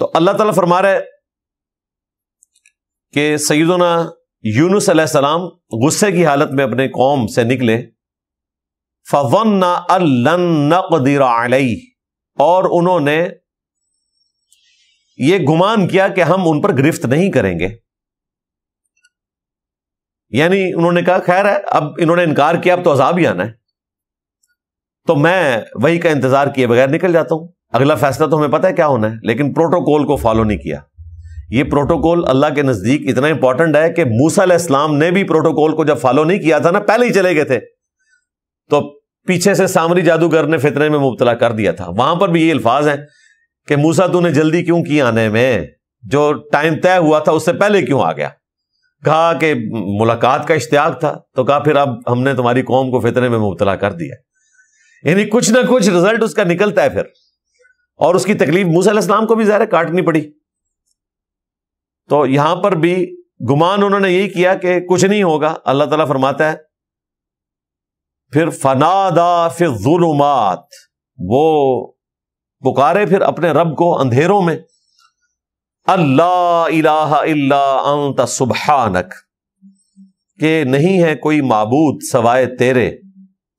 تو اللہ تعالیٰ فرما رہے کہ سیدنا یونس علیہ السلام غصے کی حالت میں اپنے قوم سے نکلے. فَظَنَّ أَن لَّن نَّقْدِرَ عَلَيْهِ، اور انہوں نے یہ گمان کیا کہ ہم ان پر گرفت نہیں کریں گے. یعنی انہوں نے کہا خیر ہے، اب انہوں نے انکار کیا، اب تو عذاب ہی آنا ہے، تو میں وہی کا انتظار کیے بغیر نکل جاتا ہوں. اگلا فیصلہ تو ہمیں پتہ ہے کیا ہونا ہے، لیکن پروٹوکول کو فالو نہیں کیا. یہ پروٹوکول اللہ کے نزدیک اتنا امپورٹنٹ ہے کہ موسیٰ علیہ السلام نے بھی پروٹوکول کو جب فالو نہیں کیا تھا نا، پہلے ہی چلے گئے تھے، تو پیچھے سے سامری جادوگر نے فتنے میں مبتلا کر دیا تھا. وہاں پر بھی یہ الفاظ ہیں کہ موسیٰ تو نے جلدی کیوں کی آنے میں، جو ٹائم طے ہوا تھا اس سے پہلے کیوں آ گیا. کہا کہ ملاقات کا اشتیاق تھا، تو کہا پھر اب ہم نے تمہاری قوم کو فتنے میں مبتلا کر دیا. یعنی کچھ نہ کچھ رزلٹ اس کا نکلتا ہے پھر، اور اس کی تکلیف موسیٰ علیہ السلام کو بھی ظاہر کاٹنی پڑی. تو یہاں پر بھی گمان انہوں نے یہی کیا کہ کچھ نہیں ہوگا. اللہ تعالیٰ فرماتا ہے پھر فنادا فی الظلمات، وہ پکارے پھر اپنے رب کو اندھیروں میں، اللہ الہ الا انت سبحانک، کہ نہیں ہے کوئی معبود سوائے تیرے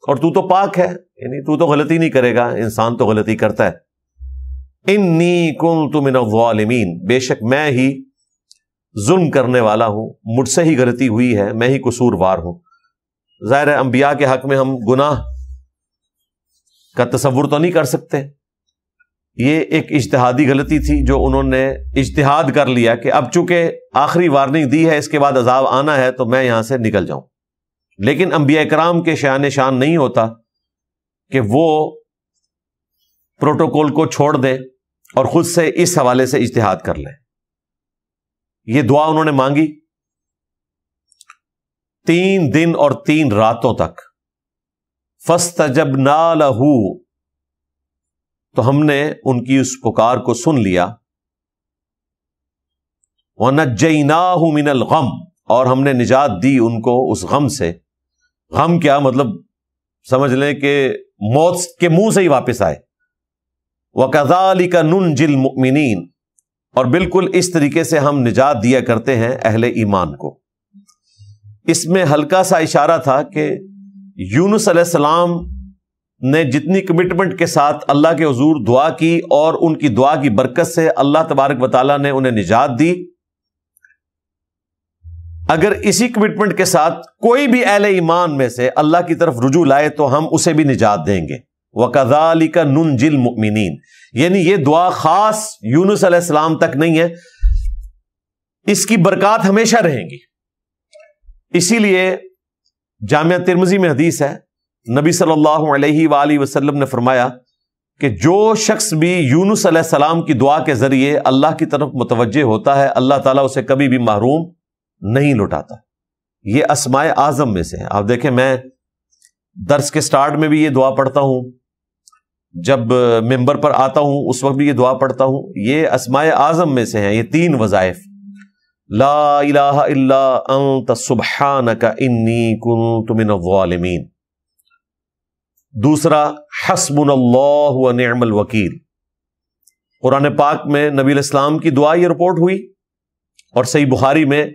اور تو تو پاک ہے، یعنی تو تو غلطی نہیں کرے گا، انسان تو غلطی کرتا ہے. انی کنت من الظالمین، بے شک میں ہی ظلم کرنے والا ہوں، مجھ سے ہی غلطی ہوئی ہے، میں ہی قصوروار ہوں. ظاہر ہے انبیاء کے حق میں ہم گناہ کا تصور تو نہیں کر سکتے. یہ ایک اجتہادی غلطی تھی جو انہوں نے اجتہاد کر لیا کہ اب چونکہ آخری وارننگ دی ہے، اس کے بعد عذاب آنا ہے تو میں یہاں سے نکل جاؤں. لیکن انبیاء کرام کے شان شان نہیں ہوتا کہ وہ پروٹوکول کو چھوڑ دیں اور خود سے اس حوالے سے اجتہاد کر لیں. یہ دعا انہوں نے مانگی 3 دن اور 3 راتوں تک. فاستجبنا لہ، تو ہم نے ان کی اس پکار کو سن لیا. وَنَجَّيْنَاهُ مِنَ الْغَمِّ، اور ہم نے نجات دی ان کو اس غم سے. غم کیا مطلب؟ سمجھ لیں کہ موت کے منہ سے ہی واپس آئے. وَكَذَلِكَ نُنْجِي الْمُؤْمِنِينَ، اور بالکل اس طریقے سے ہم نجات دیا کرتے ہیں اہل ایمان کو. اس میں ہلکا سا اشارہ تھا کہ یونس علیہ السلام نے جتنی کمٹمنٹ کے ساتھ اللہ کے حضور دعا کی اور ان کی دعا کی برکت سے اللہ تبارک و تعالیٰ نے انہیں نجات دی، اگر اسی کمٹمنٹ کے ساتھ کوئی بھی اہل ایمان میں سے اللہ کی طرف رجوع لائے تو ہم اسے بھی نجات دیں گے. وَكَذَلِكَ نُنْجِي الْمُؤْمِنِينَ، یعنی یہ دعا خاص یونس علیہ السلام تک نہیں ہے، اس کی برکات ہمیشہ رہیں گی. اسی لیے جامعہ ترمذی میں حدیث ہے، نبی صلی اللہ علیہ وآلہ وسلم نے فرمایا کہ جو شخص بھی یونس علیہ السلام کی دعا کے ذریعے اللہ کی طرف متوجہ ہوتا ہے، اللہ تعالیٰ اسے کبھی بھی محروم نہیں لوٹاتا. یہ اسماء اعظم میں سے ہے. آپ دیکھیں میں درس کے سٹارٹ میں بھی یہ دعا پڑھتا ہوں، جب ممبر پر آتا ہوں اس وقت بھی یہ دعا پڑھتا ہوں. یہ اسماء اعظم میں سے ہیں یہ 3 وظائف. لا الہ الا انت سبحانک انی کنت من الظالمین. دوسرا حسبنا اللہ ونعم الوکیل. قرآن پاک میں نبی علیہ السلام کی دعا یہ رپورٹ ہوئی، اور صحیح بخاری میں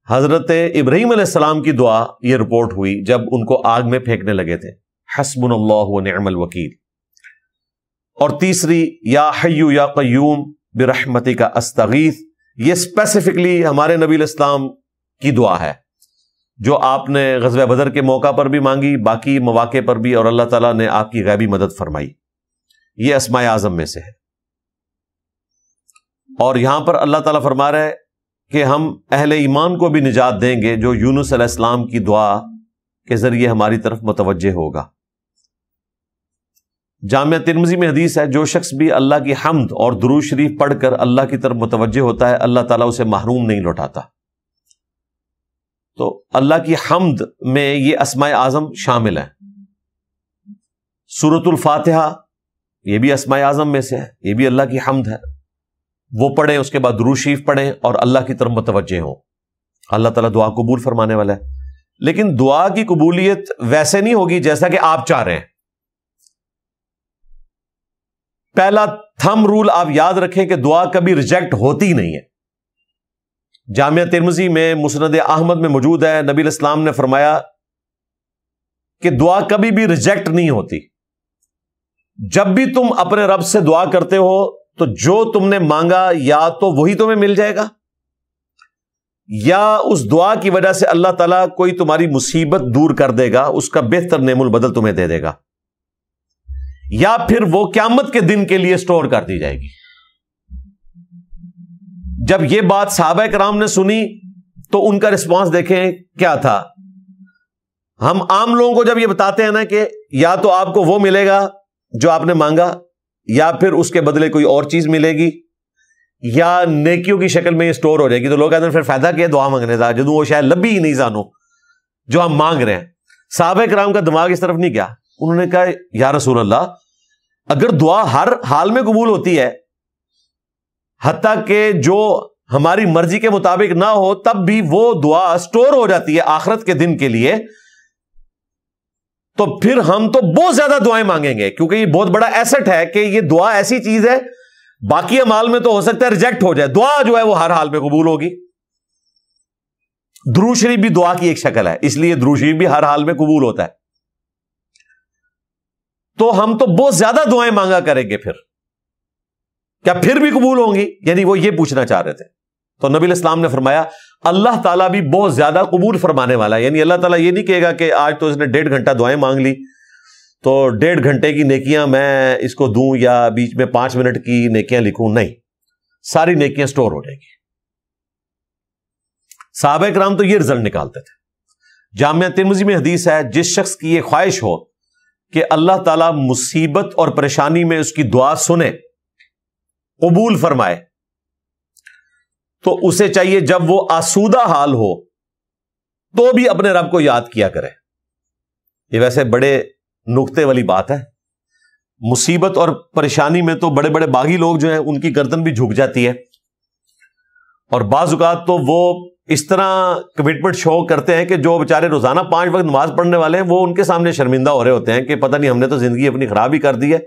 حضرت ابراہیم علیہ السلام کی دعا یہ رپورٹ ہوئی جب ان کو آگ میں پھینکنے لگے تھے. حسبنا اللہ ونعم الوکیل. اور تیسری یا حی یا قیوم برحمتک استغیث، یہ اسپیسیفکلی ہمارے نبی علیہ السلام کی دعا ہے جو آپ نے غزوہ بدر کے موقع پر بھی مانگی، باقی مواقع پر بھی، اور اللہ تعالیٰ نے آپ کی غیبی مدد فرمائی. یہ اسماء اعظم میں سے ہے. اور یہاں پر اللہ تعالیٰ فرما رہا ہے کہ ہم اہل ایمان کو بھی نجات دیں گے جو یونس علیہ السلام کی دعا کے ذریعے ہماری طرف متوجہ ہوگا. جامعہ ترمذی میں حدیث ہے، جو شخص بھی اللہ کی حمد اور درود شریف پڑھ کر اللہ کی طرف متوجہ ہوتا ہے، اللہ تعالیٰ اسے محروم نہیں لوٹاتا. تو اللہ کی حمد میں یہ اسماء اعظم شامل ہیں. سورۃ الفاتحہ یہ بھی اسماء اعظم میں سے ہے، یہ بھی اللہ کی حمد ہے. وہ پڑھیں، اس کے بعد درود شریف پڑھیں اور اللہ کی طرف متوجہ ہوں. اللہ تعالیٰ دعا قبول فرمانے والا ہے. لیکن دعا کی قبولیت ویسے نہیں ہوگی جیسا کہ آپ چاہ رہے ہیں. پہلا تھم رول آپ یاد رکھیں کہ دعا کبھی ریجیکٹ ہوتی نہیں ہے. جامعہ ترمذی میں مسند احمد میں موجود ہے، نبی علیہ السلام نے فرمایا کہ دعا کبھی بھی ریجیکٹ نہیں ہوتی. جب بھی تم اپنے رب سے دعا کرتے ہو تو جو تم نے مانگا یا تو وہی تمہیں مل جائے گا، یا اس دعا کی وجہ سے اللہ تعالیٰ کوئی تمہاری مصیبت دور کر دے گا، اس کا بہتر نعم البدل تمہیں دے دے گا، یا پھر وہ قیامت کے دن کے لیے سٹور کر دی جائے گی. جب یہ بات صحابہ کرام نے سنی تو ان کا رسپانس دیکھیں کیا تھا. ہم عام لوگوں کو جب یہ بتاتے ہیں نا کہ یا تو آپ کو وہ ملے گا جو آپ نے مانگا، یا پھر اس کے بدلے کوئی اور چیز ملے گی، یا نیکیوں کی شکل میں یہ سٹور ہو جائے گی، تو لوگ کہتے ہیں پھر فائدہ کیا دعا مانگنے کا جدوں وہ شاید لبھی ہی نہیں جانو جو ہم مانگ رہے ہیں. صحابہ کرام کا دماغ اس طرف نہیں گیا. انہوں نے کہا یا رسول اللہ، اگر دعا ہر حال میں قبول ہوتی ہے، حتیٰ کہ جو ہماری مرضی کے مطابق نہ ہو تب بھی وہ دعا سٹور ہو جاتی ہے آخرت کے دن کے لیے، تو پھر ہم تو بہت زیادہ دعائیں مانگیں گے، کیونکہ یہ بہت بڑا ایسٹ ہے کہ یہ دعا ایسی چیز ہے باقی اعمال میں تو ہو سکتا ہے ریجیکٹ ہو جائے، دعا جو ہے وہ ہر حال میں قبول ہوگی. درود شریف بھی دعا کی ایک شکل ہے، اس لیے درود شریف بھی ہر حال میں قبول ہوتا ہے. تو ہم تو بہت زیادہ دعائیں مانگا کریں گے، پھر کیا پھر بھی قبول ہوں گی؟ یعنی وہ یہ پوچھنا چاہ رہے تھے. تو نبی علیہ السلام نے فرمایا اللہ تعالیٰ بھی بہت زیادہ قبول فرمانے والا ہے. یعنی اللہ تعالیٰ یہ نہیں کہے گا کہ آج تو اس نے 1.5 گھنٹہ دعائیں مانگ لی تو 1.5 گھنٹے کی نیکیاں میں اس کو دوں یا بیچ میں 5 منٹ کی نیکیاں لکھوں. نہیں، ساری نیکیاں سٹور ہو جائیں گی. صحابہ کرام تو یہ رزلٹ نکالتے تھے. جامعہ ترمذی میں حدیث ہے، جس شخص کی یہ خواہش ہو کہ اللہ تعالیٰ مصیبت اور پریشانی میں اس کی دعا سنے، قبول فرمائے تو اسے چاہیے جب وہ آسودہ حال ہو تو بھی اپنے رب کو یاد کیا کرے. یہ ویسے بڑے نکتے والی بات ہے. مصیبت اور پریشانی میں تو بڑے بڑے باغی لوگ جو ہیں ان کی گردن بھی جھک جاتی ہے, اور بعض اوقات تو وہ اس طرح کمٹمنٹ شو کرتے ہیں کہ جو بیچارے روزانہ 5 وقت نماز پڑھنے والے ہیں وہ ان کے سامنے شرمندہ ہو رہے ہوتے ہیں کہ پتہ نہیں ہم نے تو زندگی اپنی خراب ہی کر دی ہے.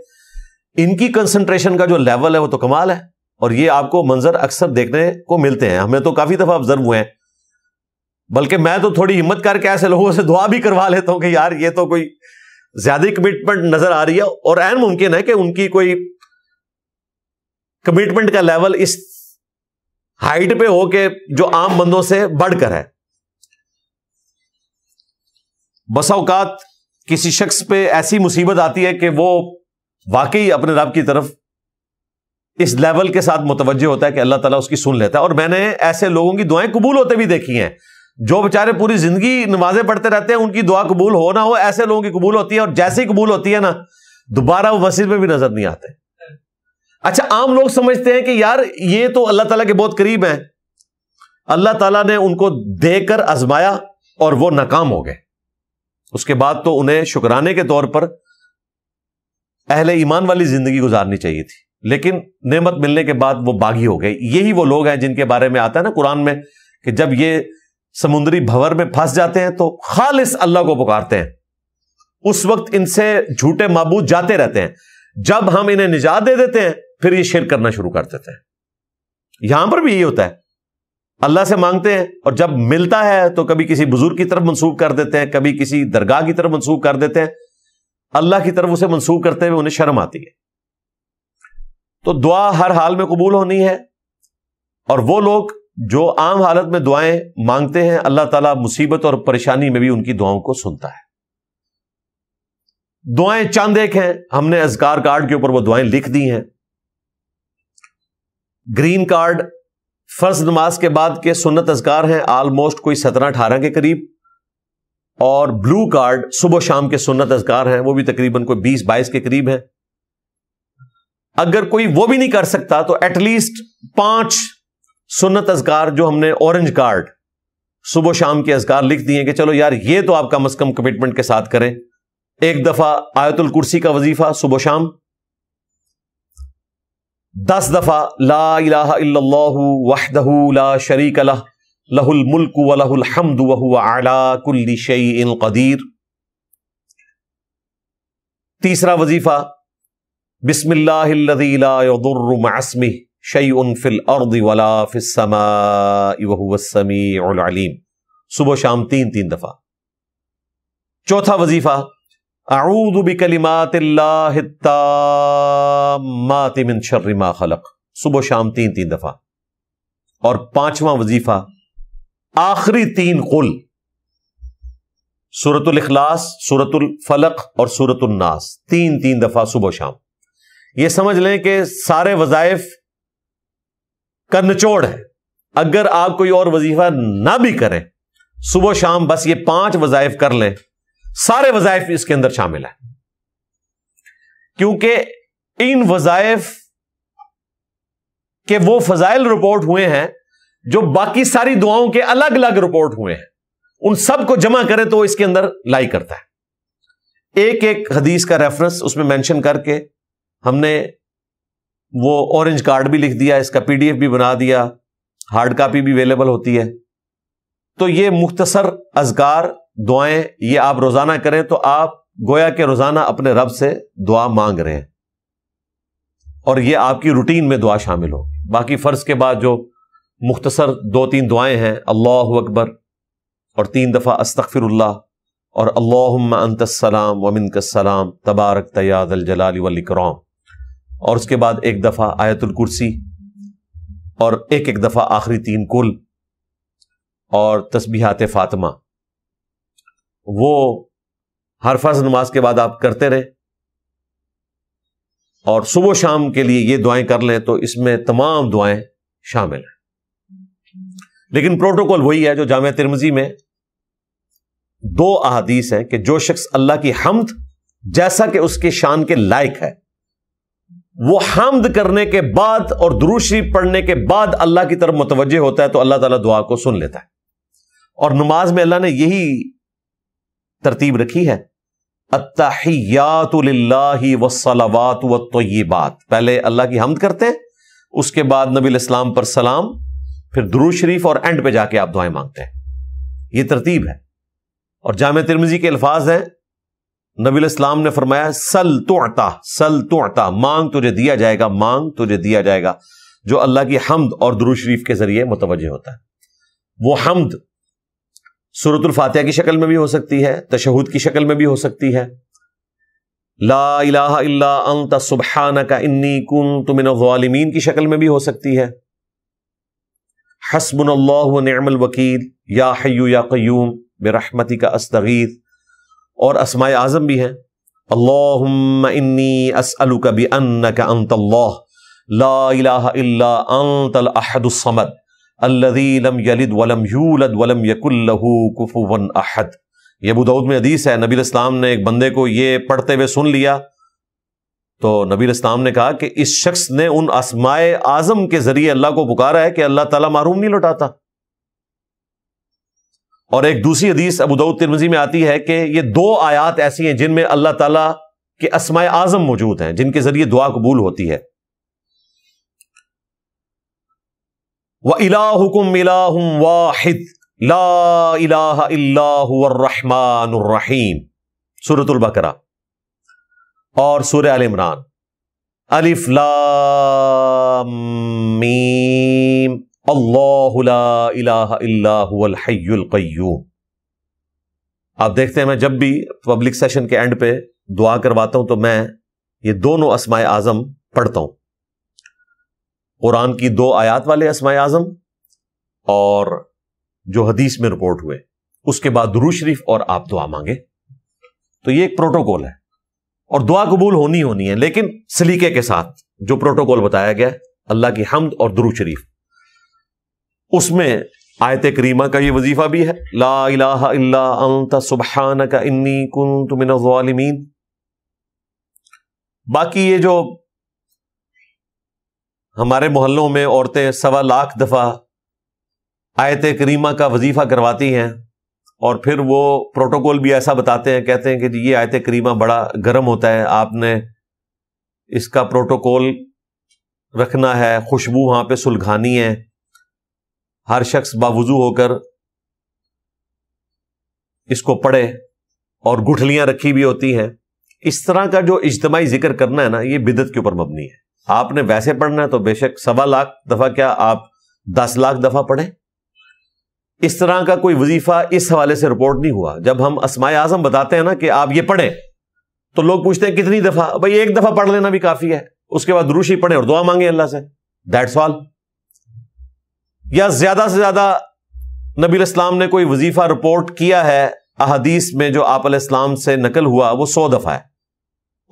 ان کی کنسنٹریشن کا جو لیول ہے وہ تو کمال ہے, اور یہ آپ کو منظر اکثر دیکھنے کو ملتے ہیں. ہمیں تو کافی دفعہ آبزرو ہوئے ہیں, بلکہ میں تو تھوڑی ہمت کر کے ایسے لوگوں سے دعا بھی کروا لیتا ہوں کہ یار یہ تو کوئی زیادہ کمٹمنٹ نظر آ رہی ہے, اور عین ممکن ہے کہ ان کی کوئی کمٹمنٹ کا لیول اس ہائٹ پہ ہو کہ جو عام بندوں سے بڑھ کر ہے. بسا اوقات کسی شخص پہ ایسی مصیبت آتی ہے کہ وہ واقعی اپنے رب کی طرف اس لیول کے ساتھ متوجہ ہوتا ہے کہ اللہ تعالیٰ اس کی سن لیتا ہے. اور میں نے ایسے لوگوں کی دعائیں قبول ہوتے بھی دیکھی ہیں جو بیچارے پوری زندگی نمازیں پڑھتے رہتے ہیں, ان کی دعا قبول ہو نہ ہو ایسے لوگوں کی قبول ہوتی ہے, اور جیسے ہی قبول ہوتی ہے نا دوبارہ وہ مسجد میں بھی نظر نہیں آتے. اچھا, عام لوگ سمجھتے ہیں کہ یار یہ تو اللہ تعالیٰ کے بہت قریب ہیں, اللہ تعالیٰ نے ان کو دے کر آزمایا اور وہ ناکام ہو گئے, اس کے بعد تو انہیں شکرانے کے طور پر اہل ایمان والی زندگی گزارنی چاہیے تھی, لیکن نعمت ملنے کے بعد وہ باغی ہو گئے. یہی وہ لوگ ہیں جن کے بارے میں آتا ہے نا قرآن میں کہ جب یہ سمندری بھور میں پھنس جاتے ہیں تو خالص اللہ کو پکارتے ہیں, اس وقت ان سے جھوٹے معبود جاتے رہتے ہیں, جب ہم انہیں نجات دے دیتے ہیں پھر یہ شرک کرنا شروع کر دیتے ہیں. یہاں پر بھی یہی ہوتا ہے, اللہ سے مانگتے ہیں اور جب ملتا ہے تو کبھی کسی بزرگ کی طرف منسوب کر دیتے ہیں, کبھی کسی درگاہ کی طرف منسوب کر دیتے ہیں, اللہ کی طرف اسے منسوب کرتے ہوئے انہیں شرم آتی ہے. تو دعا ہر حال میں قبول ہونی ہے, اور وہ لوگ جو عام حالت میں دعائیں مانگتے ہیں اللہ تعالیٰ مصیبت اور پریشانی میں بھی ان کی دعاؤں کو سنتا ہے. دعائیں چند ایک ہیں, ہم نے اذکار کارڈ کے اوپر وہ دعائیں لکھ دی ہیں. گرین کارڈ فرض نماز کے بعد کے سنت اذکار ہیں آلموسٹ کوئی 17-18 کے قریب, اور بلو کارڈ صبح شام کے سنت اذکار ہیں وہ بھی تقریباً کوئی 20-22 کے قریب ہیں. اگر کوئی وہ بھی نہیں کر سکتا تو ایٹ لیسٹ 5 سنت اذکار جو ہم نے اورنج کارڈ صبح شام کے اذکار لکھ دیے کہ چلو یار یہ تو آپ کم از کم کمٹمنٹ کے ساتھ کریں. ایک دفعہ آیت الکرسی کا وظیفہ صبح شام, 10 دفعہ لا الہ الا اللہ وحدہ لا شریک لہ لہ الملک ولہ الحمد وہو علی کل شیء قدیر. تیسرا وظیفہ بسم اللہ الذی لا یضر مع اسمہ شیء فی الارض ولا فی السماء وہو السمیع العلیم, صبح شام 3 دفعہ. چوتھا وظیفہ اعوذ بکلمات اللہ التامات من شر ما خلق, صبح شام 3 دفعہ. اور 5واں وظیفہ آخری 3 قل, سورۃ الاخلاص, سورۃ الفلق اور سورۃ الناس, 3 دفعہ صبح شام. یہ سمجھ لیں کہ سارے وظائف کا نچوڑ ہے. اگر آپ کوئی اور وظیفہ نہ بھی کریں صبح شام بس یہ 5 وظائف کر لیں, سارے وظائف اس کے اندر شامل ہیں, کیونکہ ان وظائف کے وہ فضائل رپورٹ ہوئے ہیں جو باقی ساری دعاؤں کے الگ الگ رپورٹ ہوئے ہیں, ان سب کو جمع کریں تو اس کے اندر لائی کرتا ہے. ایک حدیث کا ریفرنس اس میں مینشن کر کے ہم نے وہ اورنج کارڈ بھی لکھ دیا, اس کا PDF بھی بنا دیا, ہارڈ کاپی بھی اویلیبل ہوتی ہے. تو یہ مختصر اذکار دعائیں یہ آپ روزانہ کریں تو آپ گویا کہ روزانہ اپنے رب سے دعا مانگ رہے ہیں, اور یہ آپ کی روٹین میں دعا شامل ہو. باقی فرض کے بعد جو مختصر 2-3 دعائیں ہیں, اللہ اکبر اور 3 دفعہ استغفر اللہ, اور اللہم انت السلام ومنک السلام تبارکت یا ذا الجلال والاکرام, اور اس کے بعد 1 دفعہ آیت الکرسی, اور ایک دفعہ آخری 3 قل, اور تسبیحات فاطمہ. وہ ہر فرض نماز کے بعد آپ کرتے رہیں, اور صبح شام کے لیے یہ دعائیں کر لیں تو اس میں تمام دعائیں شامل ہیں. لیکن پروٹوکول وہی ہے جو جامعہ ترمذی میں 2 احادیث ہیں کہ جو شخص اللہ کی حمد جیسا کہ اس کے شان کے لائق ہے وہ حمد کرنے کے بعد اور درود شریف پڑھنے کے بعد اللہ کی طرف متوجہ ہوتا ہے تو اللہ تعالیٰ دعا کو سن لیتا ہے. اور نماز میں اللہ نے یہی ترتیب رکھی ہے، التحیات للہ والصلوات والطیبات. پہلے اللہ کی حمد کرتے ہیں، اس کے بعد نبی علیہ السلام پر سلام، پھر درود شریف، اور اینڈ پہ جا کے آپ دعائیں مانگتے ہیں. یہ ترتیب ہے. اور جامع ترمذی کے الفاظ ہیں، نبی علیہ السلام نے فرمایا سل تعطا، سل تعطا، مانگ تجھے دیا جائے گا، مانگ تجھے دیا جائے گا. جو اللہ کی حمد اور درود شریف کے ذریعے متوجہ ہوتا ہے. وہ حمد سورۃ الفاتحہ کی شکل میں بھی ہو سکتی ہے، تشہد کی شکل میں بھی ہو سکتی ہے، لا الہ الا انت سبحانک انی کنت من الظالمین کی شکل میں بھی ہو سکتی ہے، حسبنا اللہ ونعم الوکیل، یا حی یا قیوم برحمتک استغیث. اور اسماء اعظم بھی ہیں، اللہم انی اسألک بانک انت اللہ لا الہ الا انت الاحد الصمد الذی لم یلد ولم یولد ولم یکن لہ کفوا احد. یہ ابو داؤد میں حدیث ہے، نبی علیہ السلام نے ایک بندے کو یہ پڑھتے ہوئے سن لیا تو نبی علیہ السلام نے کہا کہ اس شخص نے ان اسماء اعظم کے ذریعے اللہ کو پکارا ہے کہ اللہ تعالیٰ محروم نہیں لوٹاتا. اور ایک دوسری حدیث ابو داؤد ترمذی میں آتی ہے کہ یہ 2 آیات ایسی ہیں جن میں اللہ تعالیٰ کے اسماء اعظم موجود ہیں جن کے ذریعے دعا قبول ہوتی ہے. وَإِلَٰهُكُمْ إِلَٰهٌ وَاحِدٌ لَا إِلَٰهَ إِلَّا هُوَ الرَّحْمَٰنُ الرَّحِيمُ، سورۃ البقرہ. اور سورہ آل عمران، الف لام میم اللہ لا الہ الا هو الحی القیوم. آپ دیکھتے ہیں میں جب بھی پبلک سیشن کے اینڈ پہ دعا کرواتا ہوں تو میں یہ دونوں اسماء اعظم پڑھتا ہوں، قرآن کی 2 آیات والے اسماء اعظم اور جو حدیث میں رپورٹ ہوئے، اس کے بعد درود شریف اور آپ دعا مانگے. تو یہ ایک پروٹوکول ہے اور دعا قبول ہونی ہے، لیکن سلیقے کے ساتھ. جو پروٹوکول بتایا گیا اللہ کی حمد اور درود شریف، اس میں آیت کریمہ کا یہ وظیفہ بھی ہے، لا الہ الا انت سبحانک انی کنت من الظالمین. باقی یہ جو ہمارے محلوں میں عورتیں 1.25 لاکھ دفعہ آیت کریمہ کا وظیفہ کرواتی ہیں اور پھر وہ پروٹوکول بھی ایسا بتاتے ہیں، کہتے ہیں کہ یہ آیت کریمہ بڑا گرم ہوتا ہے، آپ نے اس کا پروٹوکول رکھنا ہے، خوشبو وہاں پہ سلگھانی ہے، ہر شخص باوضو ہو کر اس کو پڑھے، اور گٹھلیاں رکھی بھی ہوتی ہیں. اس طرح کا جو اجتماعی ذکر کرنا ہے نا، یہ بدعت کے اوپر مبنی ہے. آپ نے ویسے پڑھنا ہے تو بے شک 1.25 لاکھ دفعہ کیا آپ 10 لاکھ دفعہ پڑھیں. اس طرح کا کوئی وظیفہ اس حوالے سے رپورٹ نہیں ہوا. جب ہم اسماء اعظم بتاتے ہیں نا کہ آپ یہ پڑھیں تو لوگ پوچھتے ہیں کتنی دفعہ؟ بھائی 1 دفعہ پڑھ لینا بھی کافی ہے، اس کے بعد درود شریف پڑھیں اور دعا مانگیں اللہ سے، دیٹس آل. یا زیادہ سے زیادہ نبی علیہ السلام نے کوئی وظیفہ رپورٹ کیا ہے احادیث میں جو آپ علیہ السلام سے نقل ہوا، وہ 100 دفعہ ہے.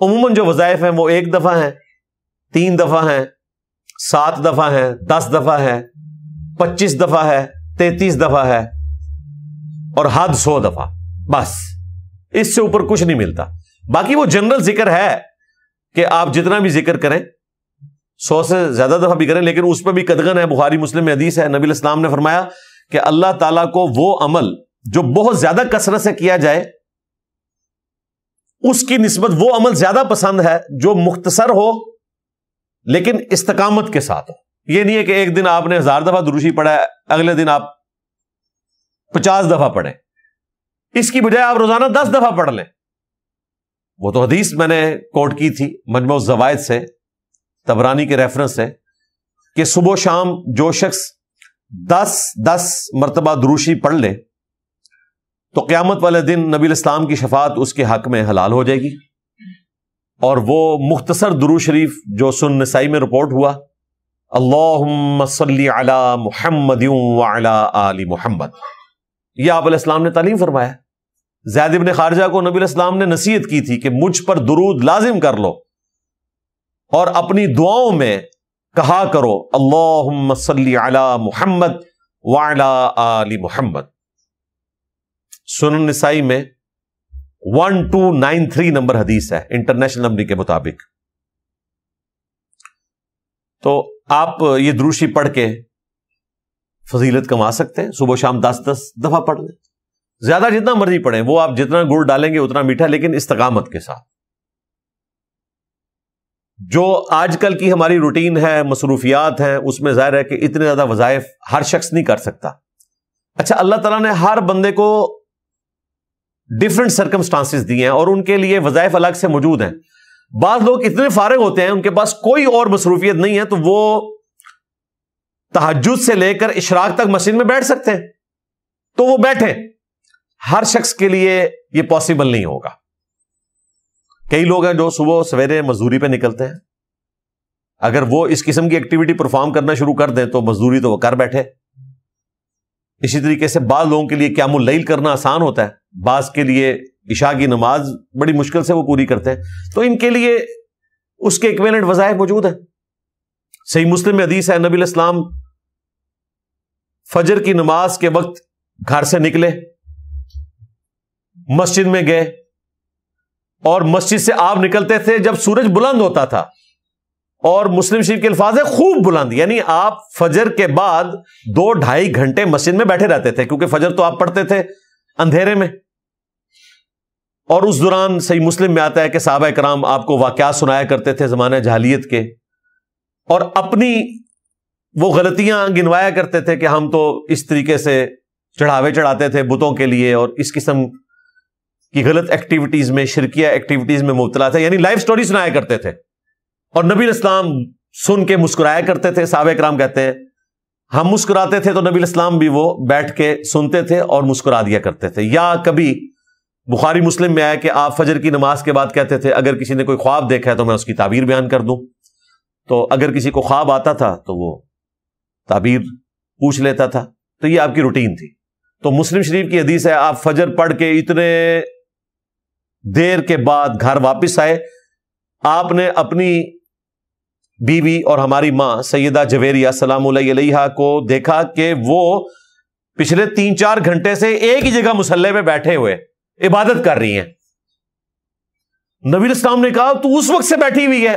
عموماً جو وظائف ہیں وہ 1 دفعہ ہیں، 3 دفعہ ہیں، 7 دفعہ ہیں، 10 دفعہ ہے، 25 دفعہ ہے، 33 دفعہ ہے، اور حد 100 دفعہ. بس اس سے اوپر کچھ نہیں ملتا. باقی وہ جنرل ذکر ہے کہ آپ جتنا بھی ذکر کریں، 100 سے زیادہ دفعہ بھی کریں، لیکن اس پہ بھی قدغن ہے. بخاری مسلم میں حدیث ہے، نبی علیہ السلام نے فرمایا کہ اللہ تعالیٰ کو وہ عمل جو بہت زیادہ کثرت سے کیا جائے اس کی نسبت وہ عمل زیادہ پسند ہے جو مختصر ہو لیکن استقامت کے ساتھ ہو. یہ نہیں ہے کہ ایک دن آپ نے 1000 دفعہ درود شریف پڑھا ہے، اگلے دن آپ 50 دفعہ پڑھیں. اس کی بجائے آپ روزانہ 10 دفعہ پڑھ لیں. وہ تو حدیث میں نے کوٹ کی تھی مجموع الزوائد سے، طبرانی کے ریفرنس سے، کہ صبح و شام جو شخص 10 مرتبہ درود شریف پڑھ لے تو قیامت والے دن نبی الاسلام کی شفاعت اس کے حق میں حلال ہو جائے گی. اور وہ مختصر درود شریف جو سنن نسائی میں رپورٹ ہوا، اللہم صلی علی محمد وعلی آل محمد، یہ آپ علیہ السلام نے تعلیم فرمایا. زید بن خارجہ کو نبی علیہ السلام نے نصیحت کی تھی کہ مجھ پر درود لازم کر لو اور اپنی دعاؤں میں کہا کرو اللہم صلی علی محمد وعلی آل محمد. سنن نسائی میں 1293 نمبر حدیث ہے انٹرنیشنل نمبر کے مطابق. تو آپ یہ درود شریف پڑھ کے فضیلت کما سکتے ہیں. صبح شام 10 دفعہ پڑھ لیں, زیادہ جتنا مرضی پڑھیں, وہ آپ جتنا گڑ ڈالیں گے اتنا میٹھا, لیکن استقامت کے ساتھ. جو آج کل کی ہماری روٹین ہے, مصروفیات ہیں, اس میں ظاہر ہے کہ اتنے زیادہ وظائف ہر شخص نہیں کر سکتا. اچھا, اللہ تعالیٰ نے ہر بندے کو ڈفرنٹ سرکمسٹانسز دیے ہیں اور ان کے لیے وظائف الگ سے موجود ہیں. بعض لوگ اتنے فارغ ہوتے ہیں, ان کے پاس کوئی اور مصروفیت نہیں ہے, تو وہ تہجد سے لے کر اشراق تک مسجد میں بیٹھ سکتے ہیں, تو وہ بیٹھیں. ہر شخص کے لیے یہ پاسبل نہیں ہوگا. کئی لوگ ہیں جو صبح سویرے مزدوری پہ نکلتے ہیں, اگر وہ اس قسم کی ایکٹیویٹی پرفارم کرنا شروع کر دیں تو مزدوری تو وہ کر بیٹھے. اسی طریقے سے بعض لوگوں کے لیے قیام اللیل کرنا آسان ہوتا ہے, بعض کے لیے عشاء کی نماز بڑی مشکل سے وہ پوری کرتے ہیں, تو ان کے لیے اس کے ایکویلنٹ وظائف موجود ہیں. صحیح مسلم میں حدیث ہے, نبی علیہ السلام فجر کی نماز کے وقت گھر سے نکلے, مسجد میں گئے, اور مسجد سے آپ نکلتے تھے جب سورج بلند ہوتا تھا, اور مسلم شریف کے الفاظ ہے خوب بلند, یعنی آپ فجر کے بعد 2-2.5 گھنٹے مسجد میں بیٹھے رہتے تھے, کیونکہ فجر تو آپ پڑھتے تھے اندھیرے میں. اور اس دوران صحیح مسلم میں آتا ہے کہ صحابہ کرام آپ کو واقعات سنایا کرتے تھے زمانہ جاہلیت کے, اور اپنی وہ غلطیاں گنوایا کرتے تھے کہ ہم تو اس طریقے سے چڑھاوے چڑھاتے تھے بتوں کے لیے, اور اس قسم کی غلط ایکٹیویٹیز میں, شرکیہ ایکٹیویٹیز میں مبتلا تھے, یعنی لائف سٹوری سنایا کرتے تھے. اور نبی علیہ السلام سن کے مسکرایا کرتے تھے. صحابہ کرام کہتے ہیں ہم مسکراتے تھے تو نبی علیہ السلام بھی وہ بیٹھ کے سنتے تھے اور مسکرا دیا کرتے تھے. یا کبھی بخاری مسلم میں آیا کہ آپ فجر کی نماز کے بعد کہتے تھے اگر کسی نے کوئی خواب دیکھا ہے تو میں اس کی تعبیر بیان کر دوں. تو اگر کسی کو خواب آتا تھا تو وہ تعبیر پوچھ لیتا تھا. تو یہ آپ کی روٹین تھی. تو مسلم شریف کی حدیث ہے, آپ فجر پڑھ کے اتنے دیر کے بعد گھر واپس آئے, آپ نے اپنی بیوی اور ہماری ماں سیدہ جویریہ سلام اللہ علیہا کو دیکھا کہ وہ پچھلے 3-4 گھنٹے سے ایک ہی جگہ مصلی پہ بیٹھے ہوئے عبادت کر رہی ہیں. نبی علیہ السلام نے کہا تو اس وقت سے بیٹھی ہوئی ہے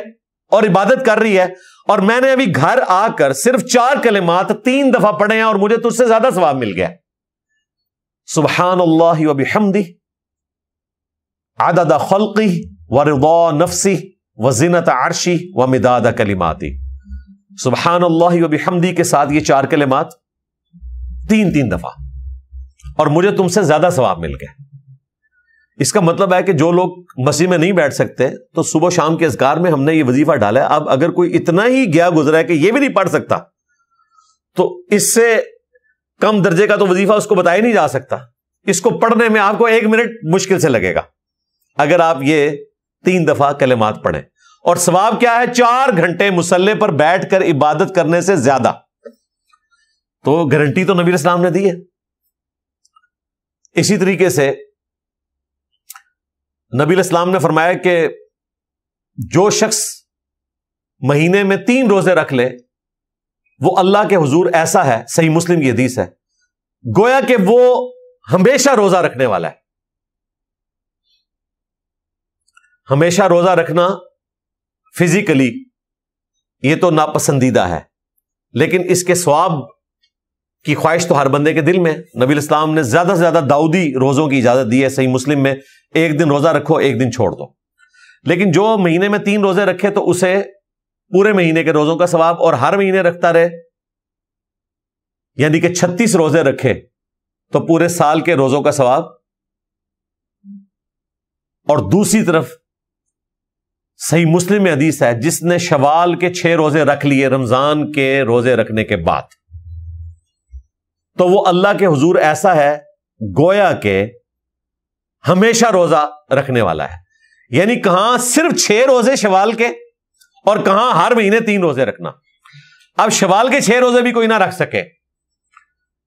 اور عبادت کر رہی ہے, اور میں نے ابھی گھر آ کر صرف 4 کلمات 3 دفعہ پڑھے ہیں اور مجھے تجھ سے زیادہ ثواب مل گیا. سبحان اللہ وبحمدہ عدد خلقہ ورضا نفسہ وزنت عرشی ومداد کلماتی. سبحان اللہ وبحمدہ کے ساتھ یہ 4 کلمات 3 دفعہ, اور مجھے تم سے زیادہ ثواب مل گئے. اس کا مطلب ہے کہ جو لوگ مسجد میں نہیں بیٹھ سکتے تو صبح شام کے اذکار میں ہم نے یہ وظیفہ ڈالا ہے. اب اگر کوئی اتنا ہی گیا گزرا ہے کہ یہ بھی نہیں پڑھ سکتا, تو اس سے کم درجے کا تو وظیفہ اس کو بتایا نہیں جا سکتا. اس کو پڑھنے میں آپ کو 1 منٹ مشکل سے لگے گا اگر آپ یہ 3 دفعہ کلمات پڑھیں. اور ثواب کیا ہے؟ 4 گھنٹے مصلی پر بیٹھ کر عبادت کرنے سے زیادہ. تو گارنٹی تو نبی علیہ السلام نے دی ہے. اسی طریقے سے نبی علیہ السلام نے فرمایا کہ جو شخص مہینے میں 3 روزے رکھ لے وہ اللہ کے حضور ایسا ہے, صحیح مسلم کی حدیث ہے, گویا کہ وہ ہمیشہ روزہ رکھنے والا ہے. ہمیشہ روزہ رکھنا فزیکلی یہ تو ناپسندیدہ ہے, لیکن اس کے ثواب کی خواہش تو ہر بندے کے دل میں. نبی علیہ السلام نے زیادہ سے زیادہ داؤدی روزوں کی اجازت دی ہے. صحیح مسلم میں 1 دن روزہ رکھو 1 دن چھوڑ دو, لیکن جو مہینے میں 3 روزے رکھے تو اسے پورے مہینے کے روزوں کا ثواب, اور ہر مہینے رکھتا رہے یعنی کہ 36 روزے رکھے تو پورے سال کے روزوں کا ثواب. اور دوسری طرف صحیح مسلم میں حدیث ہے جس نے شوال کے 6 روزے رکھ لیے رمضان کے روزے رکھنے کے بعد, تو وہ اللہ کے حضور ایسا ہے گویا کہ ہمیشہ روزہ رکھنے والا ہے. یعنی کہاں صرف 6 روزے شوال کے, اور کہاں ہر مہینے 3 روزے رکھنا. اب شوال کے 6 روزے بھی کوئی نہ رکھ سکے,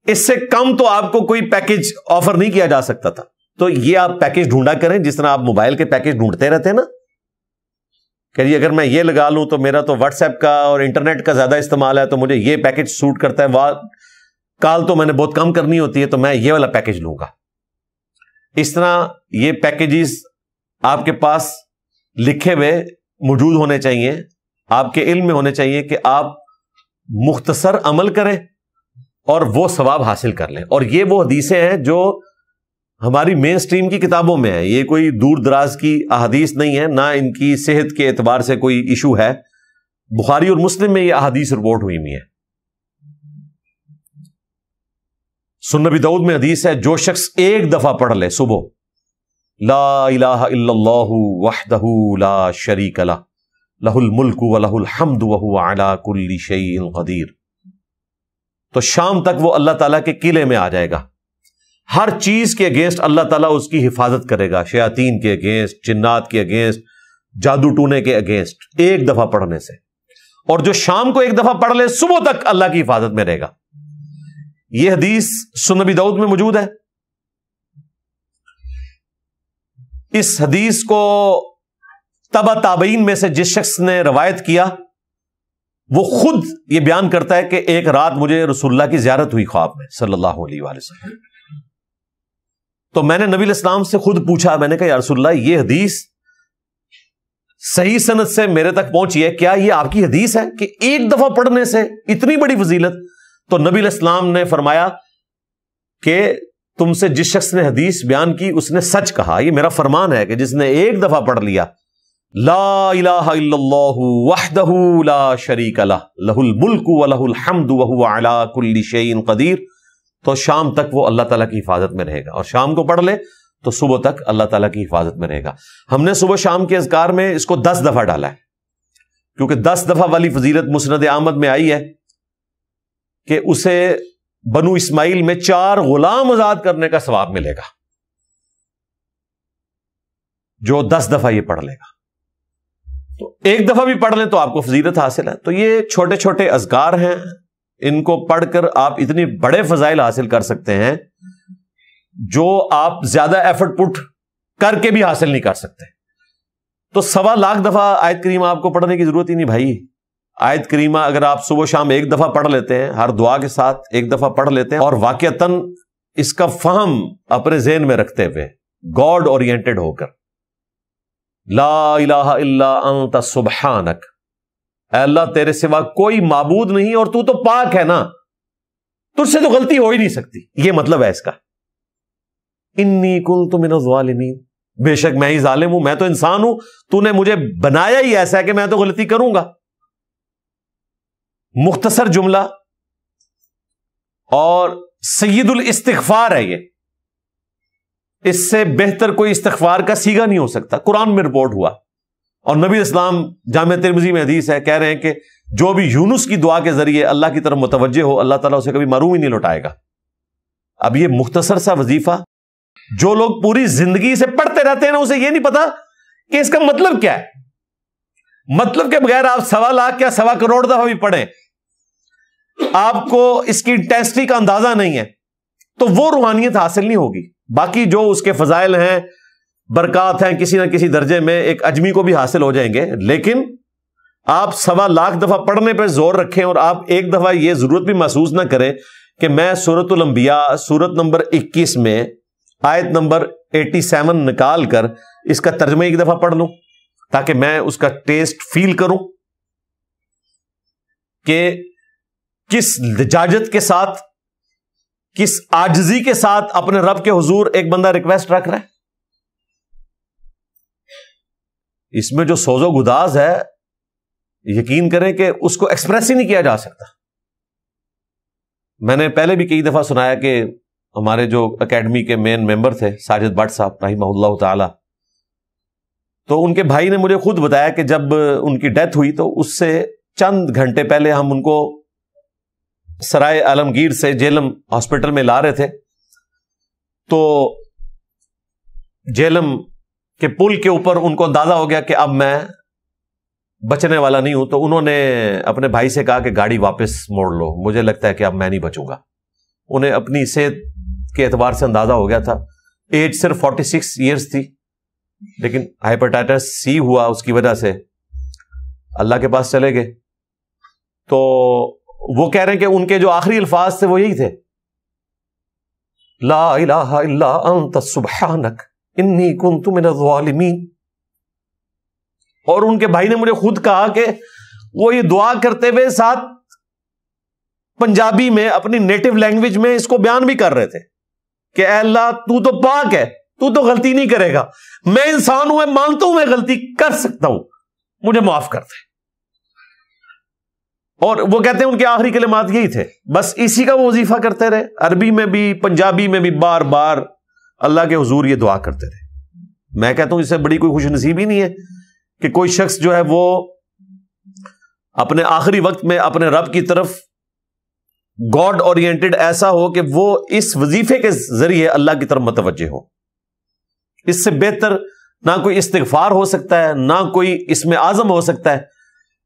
اس سے کم تو آپ کو کوئی پیکج آفر نہیں کیا جا سکتا تھا. تو یہ آپ پیکج ڈھونڈا کریں, جس طرح آپ موبائل کے پیکج ڈھونڈتے رہتے ہیں نا, کہ جی اگر میں یہ لگا لوں تو میرا تو واٹس ایپ کا اور انٹرنیٹ کا زیادہ استعمال ہے تو مجھے یہ پیکج سوٹ کرتا ہے, کال تو میں نے بہت کم کرنی ہوتی ہے تو میں یہ والا پیکج لوں گا. اس طرح یہ پیکیجز آپ کے پاس لکھے ہوئے موجود ہونے چاہیے آپ کے علم میں ہونے چاہیے کہ آپ مختصر عمل کریں اور وہ ثواب حاصل کر لیں. اور یہ وہ حدیثیں ہیں جو ہماری مین سٹریم کی کتابوں میں ہیں. یہ کوئی دور دراز کی احادیث نہیں ہے, نہ ان کی صحت کے اعتبار سے کوئی ایشو ہے. بخاری اور مسلم میں یہ احادیث رپورٹ ہوئی ہوئی ہے. سنن ابی داؤد میں حدیث ہے, جو شخص ایک دفعہ پڑھ لے صبح لا الہ الا اللہ وحدہ لا شریک لہ لہ الملک ولہ الحمد وہو علی کل شیء قدیر, تو شام تک وہ اللہ تعالیٰ کے قلعے میں آ جائے گا. ہر چیز کے اگینسٹ اللہ تعالیٰ اس کی حفاظت کرے گا, شیاطین کے اگینسٹ, جنات کے اگینسٹ, جادو ٹونے کے اگینسٹ, ایک دفعہ پڑھنے سے. اور جو شام کو ایک دفعہ پڑھ لے صبح تک اللہ کی حفاظت میں رہے گا. یہ حدیث سنن ابی داؤد میں موجود ہے. اس حدیث کو تبع تابعین میں سے جس شخص نے روایت کیا وہ خود یہ بیان کرتا ہے کہ ایک رات مجھے رسول اللہ کی زیارت ہوئی خواب میں صلی اللہ علیہ وآلہ وسلم. تو میں نے نبی علیہ السلام سے خود پوچھا, میں نے کہا یا رسول اللہ یہ حدیث صحیح سند سے میرے تک پہنچی ہے, کیا یہ آپ کی حدیث ہے کہ ایک دفعہ پڑھنے سے اتنی بڑی فضیلت؟ تو نبی علیہ السلام نے فرمایا کہ تم سے جس شخص نے حدیث بیان کی اس نے سچ کہا, یہ میرا فرمان ہے کہ جس نے ایک دفعہ پڑھ لیا لا الہ الا اللہ وحدہ لا شریک لہ لہ الملک ولہ الحمد وہو علی کل شیء قدیر, تو شام تک وہ اللہ تعالیٰ کی حفاظت میں رہے گا. اور شام کو پڑھ لے تو صبح تک اللہ تعالیٰ کی حفاظت میں رہے گا. ہم نے صبح شام کے اذکار میں اس کو 10 دفعہ ڈالا ہے, کیونکہ 10 دفعہ والی فضیلت مسند احمد میں آئی ہے کہ اسے بنو اسماعیل میں 4 غلام آزاد کرنے کا ثواب ملے گا جو 10 دفعہ یہ پڑھ لے گا. تو ایک دفعہ بھی پڑھ لیں تو آپ کو فضیلت حاصل ہے. تو یہ چھوٹے چھوٹے اذکار ہیں, ان کو پڑھ کر آپ اتنے بڑے فضائل حاصل کر سکتے ہیں جو آپ زیادہ ایفرٹ پٹ کر کے بھی حاصل نہیں کر سکتے. تو 1.25 لاکھ دفعہ آیت کریمہ آپ کو پڑھنے کی ضرورت ہی نہیں بھائی. آیت کریمہ اگر آپ صبح شام ایک دفعہ پڑھ لیتے ہیں, ہر دعا کے ساتھ ایک دفعہ پڑھ لیتے ہیں, اور واقعتاً اس کا فہم اپنے ذہن میں رکھتے ہوئے گاڈ اورینٹڈ ہو کر, لا الہ الا انت سبحانک, اے اللہ تیرے سوا کوئی معبود نہیں اور تو پاک ہے نا, تجھ سے تو غلطی ہو ہی نہیں سکتی, یہ مطلب ہے اس کا. انی کنت من الظالمین, بے شک میں ہی ظالم ہوں, میں تو انسان ہوں, تو نے مجھے بنایا ہی ایسا ہے کہ میں تو غلطی کروں گا. مختصر جملہ اور سید الاستغفار ہے یہ, اس سے بہتر کوئی استغفار کا سیگا نہیں ہو سکتا. قرآن میں رپورٹ ہوا, اور نبی اسلام جامع ترمذی میں حدیث ہے, کہہ رہے ہیں کہ جو بھی یونس کی دعا کے ذریعے اللہ کی طرف متوجہ ہو اللہ تعالیٰ اسے کبھی محروم ہی نہیں لوٹائے گا. اب یہ مختصر سا وظیفہ جو لوگ پوری زندگی سے پڑھتے رہتے ہیں نا, اسے یہ نہیں پتا کہ اس کا مطلب کیا ہے. مطلب کے بغیر آپ 1.25 لاکھ یا 1.25 کروڑ دفعہ بھی پڑھیں, آپ کو اس کی انٹینسٹی کا اندازہ نہیں ہے تو وہ روحانیت حاصل نہیں ہوگی. باقی جو اس کے فضائل ہیں, برکات ہیں, کسی نہ کسی درجے میں ایک اجمی کو بھی حاصل ہو جائیں گے. لیکن آپ 1.25 لاکھ دفعہ پڑھنے پہ زور رکھیں اور آپ ایک دفعہ یہ ضرورت بھی محسوس نہ کریں کہ میں سورۃ الانبیاء سورت نمبر 21 میں آیت نمبر 87 نکال کر اس کا ترجمہ ایک دفعہ پڑھ لوں تاکہ میں اس کا ٹیسٹ فیل کروں کہ کس لجاجت کے ساتھ, کس عاجزی کے ساتھ اپنے رب کے حضور ایک بندہ ریکویسٹ رکھ رہا ہے. اس میں جو سوز و گداز ہے یقین کریں کہ اس کو ایکسپریس ہی نہیں کیا جا سکتا. میں نے پہلے بھی کئی دفعہ سنایا کہ ہمارے جو اکیڈمی کے مین ممبر تھے ساجد بٹ صاحب رحمہ اللہ تعالی, تو ان کے بھائی نے مجھے خود بتایا کہ جب ان کی ڈیتھ ہوئی تو اس سے چند گھنٹے پہلے ہم ان کو سرائے عالمگیر سے جیلم ہاسپٹل میں لا رہے تھے. تو جیلم کے پل کے اوپر ان کو اندازہ ہو گیا کہ اب میں بچنے والا نہیں ہوں, تو انہوں نے اپنے بھائی سے کہا کہ گاڑی واپس موڑ لو, مجھے لگتا ہے کہ اب میں نہیں بچوں گا. انہیں اپنی صحت کے اعتبار سے اندازہ ہو گیا تھا, ایج صرف 46 ایئرز تھی, لیکن ہیپاٹائٹس سی ہوا, اس کی وجہ سے اللہ کے پاس چلے گئے. تو وہ کہہ رہے ہیں کہ ان کے جو آخری الفاظ تھے وہ یہی تھے, لا الہ الا انت سبحانک انی کنت من الظالمین. اور ان کے بھائی نے مجھے خود کہا کہ وہ یہ دعا کرتے ہوئے ساتھ پنجابی میں اپنی نیٹو لینگویج میں اس کو بیان بھی کر رہے تھے کہ اے اللہ تو تو پاک ہے، تو تو غلطی نہیں کرے گا، میں انسان ہوں، میں مانتا ہوں میں غلطی کر سکتا ہوں، مجھے معاف کر دے۔ اور وہ کہتے ہیں ان کے آخری کلمات یہی تھے، بس اسی کا وہ وظیفہ کرتے رہے، عربی میں بھی پنجابی میں بھی بار بار اللہ کے حضور یہ دعا کرتے رہے۔ میں کہتا ہوں اس سے بڑی کوئی خوش نصیبی نہیں ہے کہ کوئی شخص جو ہے وہ اپنے آخری وقت میں اپنے رب کی طرف گاڈ اورینٹڈ ایسا ہو کہ وہ اس وظیفے کے ذریعے اللہ کی طرف متوجہ ہو۔ اس سے بہتر نہ کوئی استغفار ہو سکتا ہے، نہ کوئی اسم اعظم ہو سکتا ہے،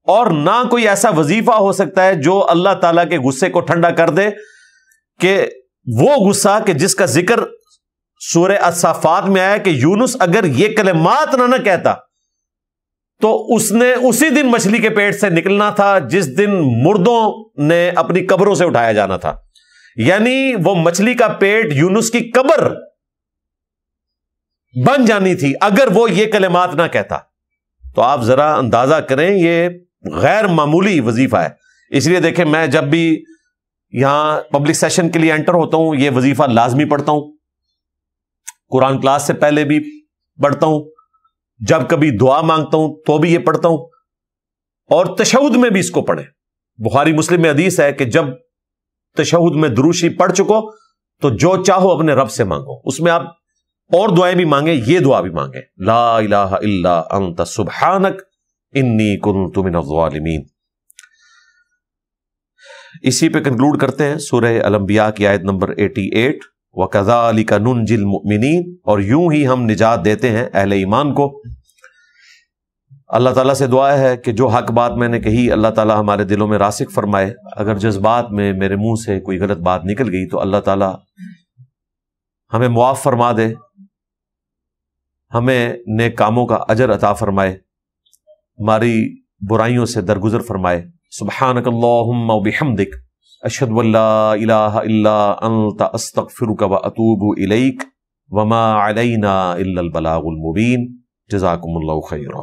اور نہ کوئی ایسا وظیفہ ہو سکتا ہے جو اللہ تعالیٰ کے غصے کو ٹھنڈا کر دے، کہ وہ غصہ کہ جس کا ذکر سورہ الصافات میں آیا کہ یونس اگر یہ کلمات نہ کہتا تو اس نے اسی دن مچھلی کے پیٹ سے نکلنا تھا جس دن مردوں نے اپنی قبروں سے اٹھایا جانا تھا، یعنی وہ مچھلی کا پیٹ یونس کی قبر بن جانی تھی اگر وہ یہ کلمات نہ کہتا۔ تو آپ ذرا اندازہ کریں، یہ غیر معمولی وظیفہ ہے۔ اس لیے دیکھیں میں جب بھی یہاں پبلک سیشن کے لیے انٹر ہوتا ہوں یہ وظیفہ لازمی پڑھتا ہوں، قرآن کلاس سے پہلے بھی پڑھتا ہوں، جب کبھی دعا مانگتا ہوں تو بھی یہ پڑھتا ہوں، اور تشہد میں بھی اس کو پڑھیں۔ بخاری مسلم میں حدیث ہے کہ جب تشہد میں دروشی پڑھ چکو تو جو چاہو اپنے رب سے مانگو، اس میں آپ اور دعائیں بھی مانگیں، یہ دعا بھی مانگیں، لا الہ الا انت سبحانک انی کنت من الظالمین۔ اسی پہ کنکلوڈ کرتے ہیں سورہ الانبیاء کی آیت نمبر 88، وَكَذَلِكَ نُنْجِي الْمُؤْمِنِينَ، اور یوں ہی ہم نجات دیتے ہیں اہل ایمان کو۔ اللہ تعالیٰ سے دعا ہے کہ جو حق بات میں نے کہی اللہ تعالیٰ ہمارے دلوں میں راسخ فرمائے، اگر جذبات میں میرے منہ سے کوئی غلط بات نکل گئی تو اللہ تعالیٰ ہمیں معاف فرما دے، ہمیں نیک کاموں کا اجر عطا فرمائے، ہماری برائیوں سے درگزر فرمائے۔ سبحانک اللہم وبحمدک، اشہد ان لا الہ الا انت، استغفرک واتوب الیک، وما علینا الا البلاغ المبین۔ جزاکم اللہ خیرا۔